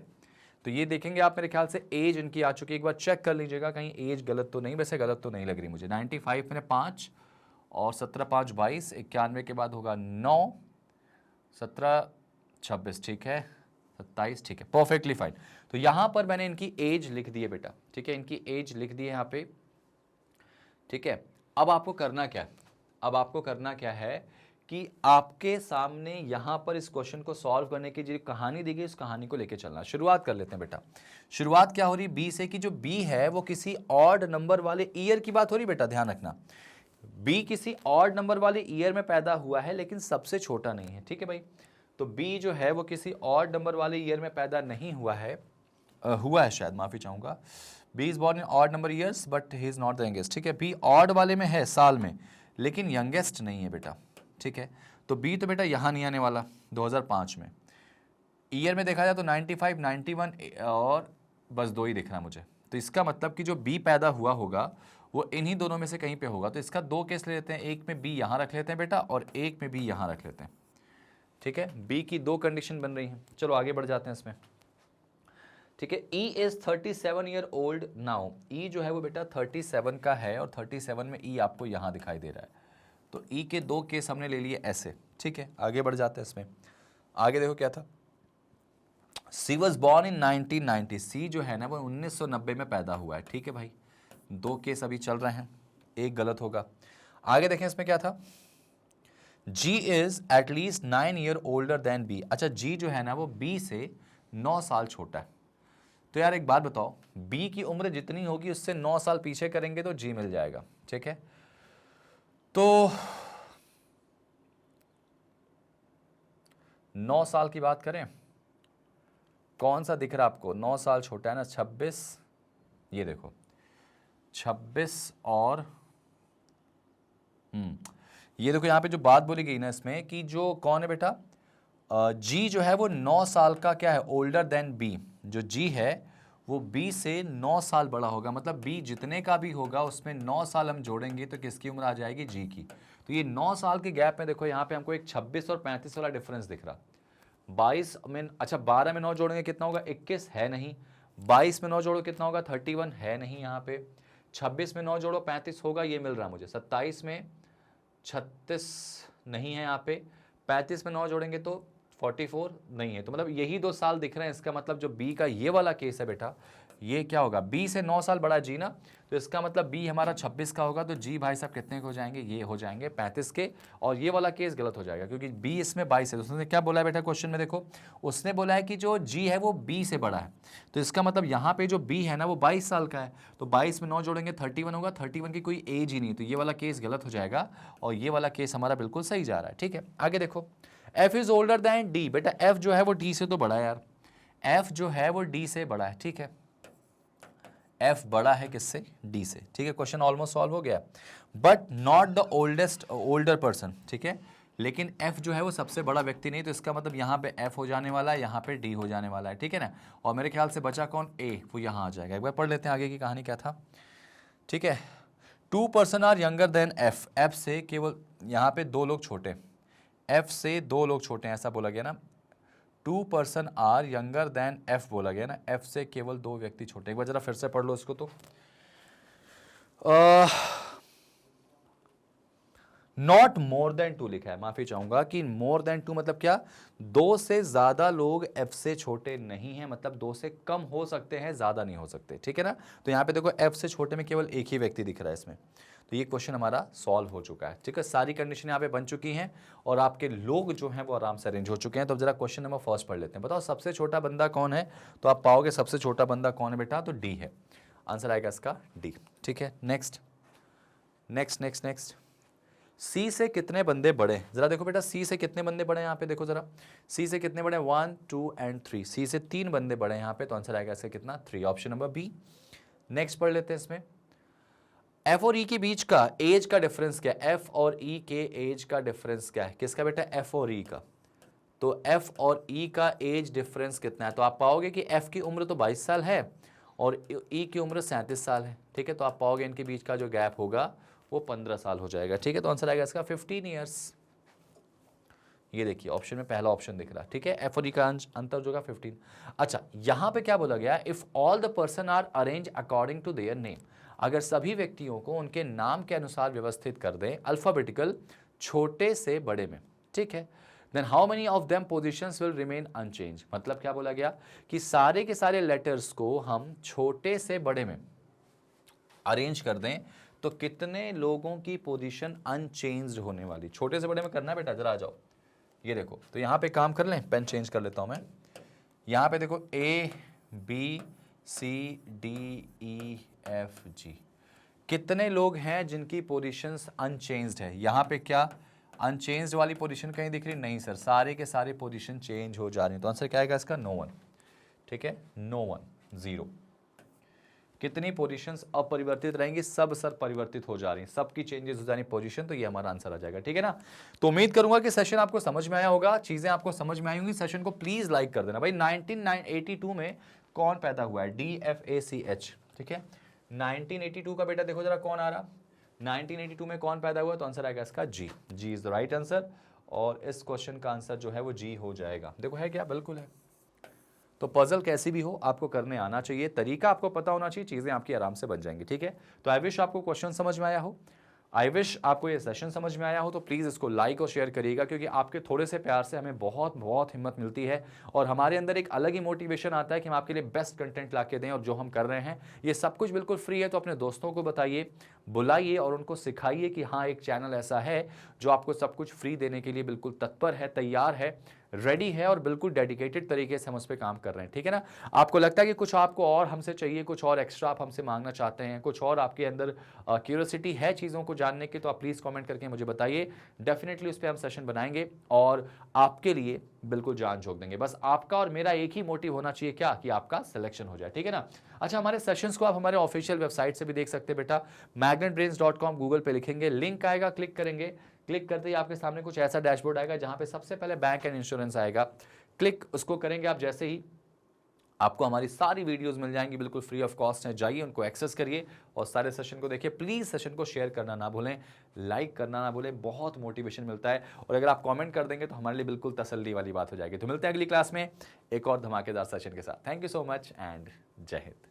तो ये देखेंगे आप, मेरे ख्याल से एज इनकी आ चुकी है। एक बार चेक कर लीजिएगा कहीं एज गलत तो नहीं, वैसे गलत तो नहीं लग रही मुझे। 95 में 5 और 17 5 22, 91 के बाद होगा 9 17 26। ठीक है, 27। ठीक है, परफेक्टली फाइन। तो यहां पर मैंने इनकी एज लिख दी है बेटा। ठीक है, इनकी एज लिख दी है यहाँ पे। ठीक है, अब आपको करना क्या है, अब आपको करना क्या है कि आपके सामने यहां पर इस क्वेश्चन को सॉल्व करने की जो कहानी दी गई उस कहानी को लेकर चलना। शुरुआत कर लेते हैं बेटा। शुरुआत क्या हो रही बी से, कि जो बी है वो किसी ऑड नंबर वाले ईयर की बात हो रही बेटा, ध्यान रखना। बी किसी ऑड नंबर वाले ईयर में पैदा हुआ है लेकिन सबसे छोटा नहीं है। ठीक है भाई, तो बी जो है वो किसी ऑड नंबर वाले ईयर में पैदा नहीं हुआ है, हुआ है शायद, माफी चाहूंगा। B is born in odd number years but he is not the youngest. ठीक है, बी ऑड वाले में है साल में लेकिन यंगेस्ट नहीं है बेटा। ठीक है, तो बी तो बेटा यहां नहीं आने वाला 2005 में। ईयर में देखा जाए तो 95 91 और बस 2 ही दिख रहा है मुझे। तो इसका मतलब कि जो बी पैदा हुआ होगा वो इन्हीं दोनों में से कहीं पे होगा। तो इसका 2 केस ले लेते हैं, एक में बी यहां रख लेते हैं बेटा और एक में बी यहां रख लेते हैं। ठीक है, बी की 2 कंडीशन बन रही हैं। चलो आगे बढ़ जाते हैं इसमें। ठीक है, E is 37 year old now. E जो है वो बेटा 37 का है और 37 में ई आपको यहां दिखाई दे रहा है। तो ई के 2 केस हमने ले लिए ऐसे। ठीक है, आगे बढ़ जाते हैं इसमें। आगे देखो क्या था, सी वॉज बॉर्न इन 1990। सी जो है ना वो 1990 में पैदा हुआ है। ठीक है भाई, 2 केस अभी चल रहे हैं, एक गलत होगा। आगे देखें इसमें क्या था, G is at least 9 year older than B. अच्छा, जी जो है ना वो बी से 9 साल छोटा है। तो यार एक बात बताओ, बी की उम्र जितनी होगी उससे 9 साल पीछे करेंगे तो जी मिल जाएगा। ठीक है, तो 9 साल की बात करें, कौन सा दिख रहा है आपको 9 साल छोटा है ना, 26, ये देखो 26 और ये देखो यहाँ पे जो बात बोली गई ना इसमें कि जो कौन है बेटा, जी जो है वो 9 साल का क्या है, ओल्डर देन बी। जो जी है वो बी से 9 साल बड़ा होगा, मतलब बी जितने का भी होगा उसमें 9 साल हम जोड़ेंगे तो किसकी उम्र आ जाएगी, जी की। तो ये 9 साल के गैप में देखो यहाँ पे हमको एक 26 और 35 वाला डिफरेंस दिख रहा। 22 में, अच्छा 12 में 9 जोड़ेंगे कितना होगा, 21 है नहीं। 22 में 9 जोड़ो कितना होगा, 31 है नहीं यहाँ पे। 26 में 9 जोड़ो 35 होगा, ये मिल रहा मुझे। 27 में 36 नहीं है यहाँ पे। 35 में 9 जोड़ेंगे तो 44 नहीं है। तो मतलब यही 2 साल दिख रहे हैं। इसका मतलब जो बी का ये वाला केस है बेटा, ये क्या होगा, बी से 9 साल बड़ा जी ना, तो इसका मतलब बी हमारा 26 का होगा। तो जी भाई साहब कितने के हो जाएंगे, ये हो जाएंगे 35 के। और ये वाला केस गलत हो जाएगा क्योंकि बी इसमें 22 है। तो उसने क्या बोला है बेटा क्वेश्चन में, देखो उसने बोला है कि जो जी है वो बी से बड़ा है। तो इसका मतलब यहाँ पे जो बी है ना वो 22 साल का है। तो 22 में 9 जोड़ेंगे 31 होगा। 31 की कोई एज ही नहीं, तो ये वाला केस गलत हो जाएगा और ये वाला केस हमारा बिल्कुल सही जा रहा है। ठीक है, आगे देखो, F is older than D. बेटा एफ जो है वो डी से तो बड़ा है यार, एफ जो है वो डी से बड़ा है। ठीक है, एफ बड़ा है किससे, डी से। ठीक है, क्वेश्चन ऑलमोस्ट सॉल्व हो गया। But not the oldest older person. ठीक है, लेकिन एफ जो है वो सबसे बड़ा व्यक्ति नहीं। तो इसका मतलब यहाँ पे एफ हो जाने वाला है, यहाँ पे डी हो जाने वाला है। ठीक है ना, और मेरे ख्याल से बचा कौन, ए, वो यहाँ आ जाएगा। एक बार पढ़ लेते हैं आगे की कहानी क्या था। ठीक है, 2 person are younger than F. F से केवल यहाँ पे 2 लोग छोटे, एफ से 2 लोग छोटे हैं ऐसा बोला गया ना। 2 person are younger than F बोला गया ना, एफ से केवल 2 व्यक्ति छोटे। एक बार जरा फिर से पढ़ लो इसको। तो नॉट मोर देन 2 लिखा है, माफी चाहूंगा कि मोर देन 2 मतलब क्या, 2 से ज्यादा लोग f से छोटे नहीं हैं, मतलब 2 से कम हो सकते हैं, ज्यादा नहीं हो सकते, ठीक है ना। तो यहां पे देखो f से छोटे में केवल एक ही व्यक्ति दिख रहा है इसमें, तो ये क्वेश्चन हमारा सॉल्व हो चुका है, ठीक है। सारी कंडीशन यहाँ पे बन चुकी हैं और आपके लोग जो हैं वो आराम से अरेंज हो चुके हैं। तो अब जरा क्वेश्चन नंबर फर्स्ट पढ़ लेते हैं। बताओ सबसे छोटा बंदा कौन है, तो आप पाओगे सबसे छोटा बंदा कौन है बेटा, तो डी है, आंसर आएगा इसका डी, ठीक है। नेक्स्ट नेक्स्ट नेक्स्ट नेक्स्ट, सी से कितने बंदे बड़े, जरा देखो बेटा सी से कितने बंदे बड़े हैं यहाँ पे, देखो जरा सी से कितने बड़े, 1 2 एंड 3, सी से 3 बंदे बड़े हैं यहाँ पे, तो आंसर आएगा इसका कितना, 3, ऑप्शन नंबर बी। नेक्स्ट पढ़ लेते हैं इसमें, एफ और ई के बीच का एज का डिफरेंस क्या है, एफ और ई के एज का डिफरेंस क्या है, किसका बेटा, एफ और ई का। तो एफ और ई का एज डिफरेंस कितना है, तो आप पाओगे कि एफ की उम्र तो 22 साल है और ई की उम्र 37 साल है, ठीक है। तो आप पाओगे इनके बीच का जो गैप होगा वो 15 साल हो जाएगा, ठीक है। तो आंसर आएगा इसका 15 ईयर्स। ये देखिए ऑप्शन में पहला ऑप्शन दिख रहा है, ठीक है, एफ और ई का अंतर जो होगा 15। अच्छा यहां पे क्या बोला गया, if all the person are arrange according to their name, अगर सभी व्यक्तियों को उनके नाम के अनुसार व्यवस्थित कर दें अल्फाबेटिकल छोटे से बड़े में, ठीक है, then how many of them positions will remain unchange. मतलब क्या बोला गया कि सारे के सारे लेटर्स को हम छोटे से बड़े में अरेंज कर दें तो कितने लोगों की पोजीशन अनचेंज्ड होने वाली, छोटे से बड़े में करना है बेटा, जरा आ जाओ। ये देखो तो यहां पे काम कर लें, पेन चेंज कर लेता हूं मैं, यहां पे देखो A B C D E F G, कितने लोग हैं जिनकी पोजीशंस अनचेंज्ड है। यहां पे क्या अनचेंज्ड वाली पोजीशन कहीं दिख रही, नहीं सर, सारे के सारे पोजीशन चेंज हो जा रही हैं, तो आंसर क्या आएगा इसका, नो वन, ठीक है, नो वन, जीरो। कितनी पोजीशंस अपरिवर्तित रहेंगी, सब सर परिवर्तित हो जा रही हैं, सबकी चेंजेस हो जा रही पोजीशन, तो ये हमारा आंसर आ जाएगा, ठीक है ना। तो उम्मीद करूंगा कि सेशन आपको समझ में आया होगा, चीजें आपको समझ में आई होंगी। सेशन को प्लीज लाइक कर देना भाई। 1982 में कौन पैदा हुआ है, DFACH, ठीक है। 1982 का बेटा देखो जरा कौन आ रहा, 1982 में कौन पैदा हुआ, तो आंसर आएगा इसका जी, जी इज द राइट आंसर। और इस क्वेश्चन का आंसर जो है वो जी हो जाएगा। देखो है क्या, बिल्कुल है। तो पजल कैसी भी हो आपको करने आना चाहिए, तरीका आपको पता होना चाहिए, चीजें आपकी आराम से बन जाएंगी, ठीक है। तो आई विश आपको क्वेश्चन समझ में आया हो, आई विश आपको ये सेशन समझ में आया हो। तो प्लीज़ इसको लाइक और शेयर करिएगा, क्योंकि आपके थोड़े से प्यार से हमें बहुत बहुत हिम्मत मिलती है और हमारे अंदर एक अलग ही मोटिवेशन आता है कि हम आपके लिए बेस्ट कंटेंट ला के दें। और जो हम कर रहे हैं ये सब कुछ बिल्कुल फ्री है, तो अपने दोस्तों को बताइए, बुलाइए और उनको सिखाइए कि हाँ एक चैनल ऐसा है जो आपको सब कुछ फ्री देने के लिए बिल्कुल तत्पर है, तैयार है, रेडी है और बिल्कुल डेडिकेटेड तरीके से हम उस पर काम कर रहे हैं, ठीक है ना। आपको लगता है कि कुछ आपको और हमसे चाहिए, कुछ और एक्स्ट्रा आप हमसे मांगना चाहते हैं, कुछ और आपके अंदर क्यूरियोसिटी है चीज़ों को जानने की, तो आप प्लीज़ कमेंट करके मुझे बताइए। डेफिनेटली उस पर हम सेशन बनाएंगे और आपके लिए बिल्कुल जान झोंक देंगे। बस आपका और मेरा एक ही मोटिव होना चाहिए, क्या, कि आपका सिलेक्शन हो जाए, ठीक है ना। अच्छा हमारे सेशंस को आप हमारे ऑफिशियल वेबसाइट से भी देख सकते हैं बेटा, magnetbrains.com, गूगल पे लिखेंगे, लिंक आएगा, क्लिक करेंगे, क्लिक करते ही आपके सामने कुछ ऐसा डैशबोर्ड आएगा जहां पे सबसे पहले बैंक एंड इंश्योरेंस आएगा, क्लिक उसको करेंगे आप, जैसे ही आपको हमारी सारी वीडियोस मिल जाएंगी, बिल्कुल फ्री ऑफ कॉस्ट है, जाइए उनको एक्सेस करिए और सारे सेशन को देखिए। प्लीज़ सेशन को शेयर करना ना भूलें, लाइक करना ना भूलें, बहुत मोटिवेशन मिलता है। और अगर आप कमेंट कर देंगे तो हमारे लिए बिल्कुल तसल्ली वाली बात हो जाएगी। तो मिलते हैं अगली क्लास में एक और धमाकेदार सेशन के साथ। Thank you so much and जय हिंद।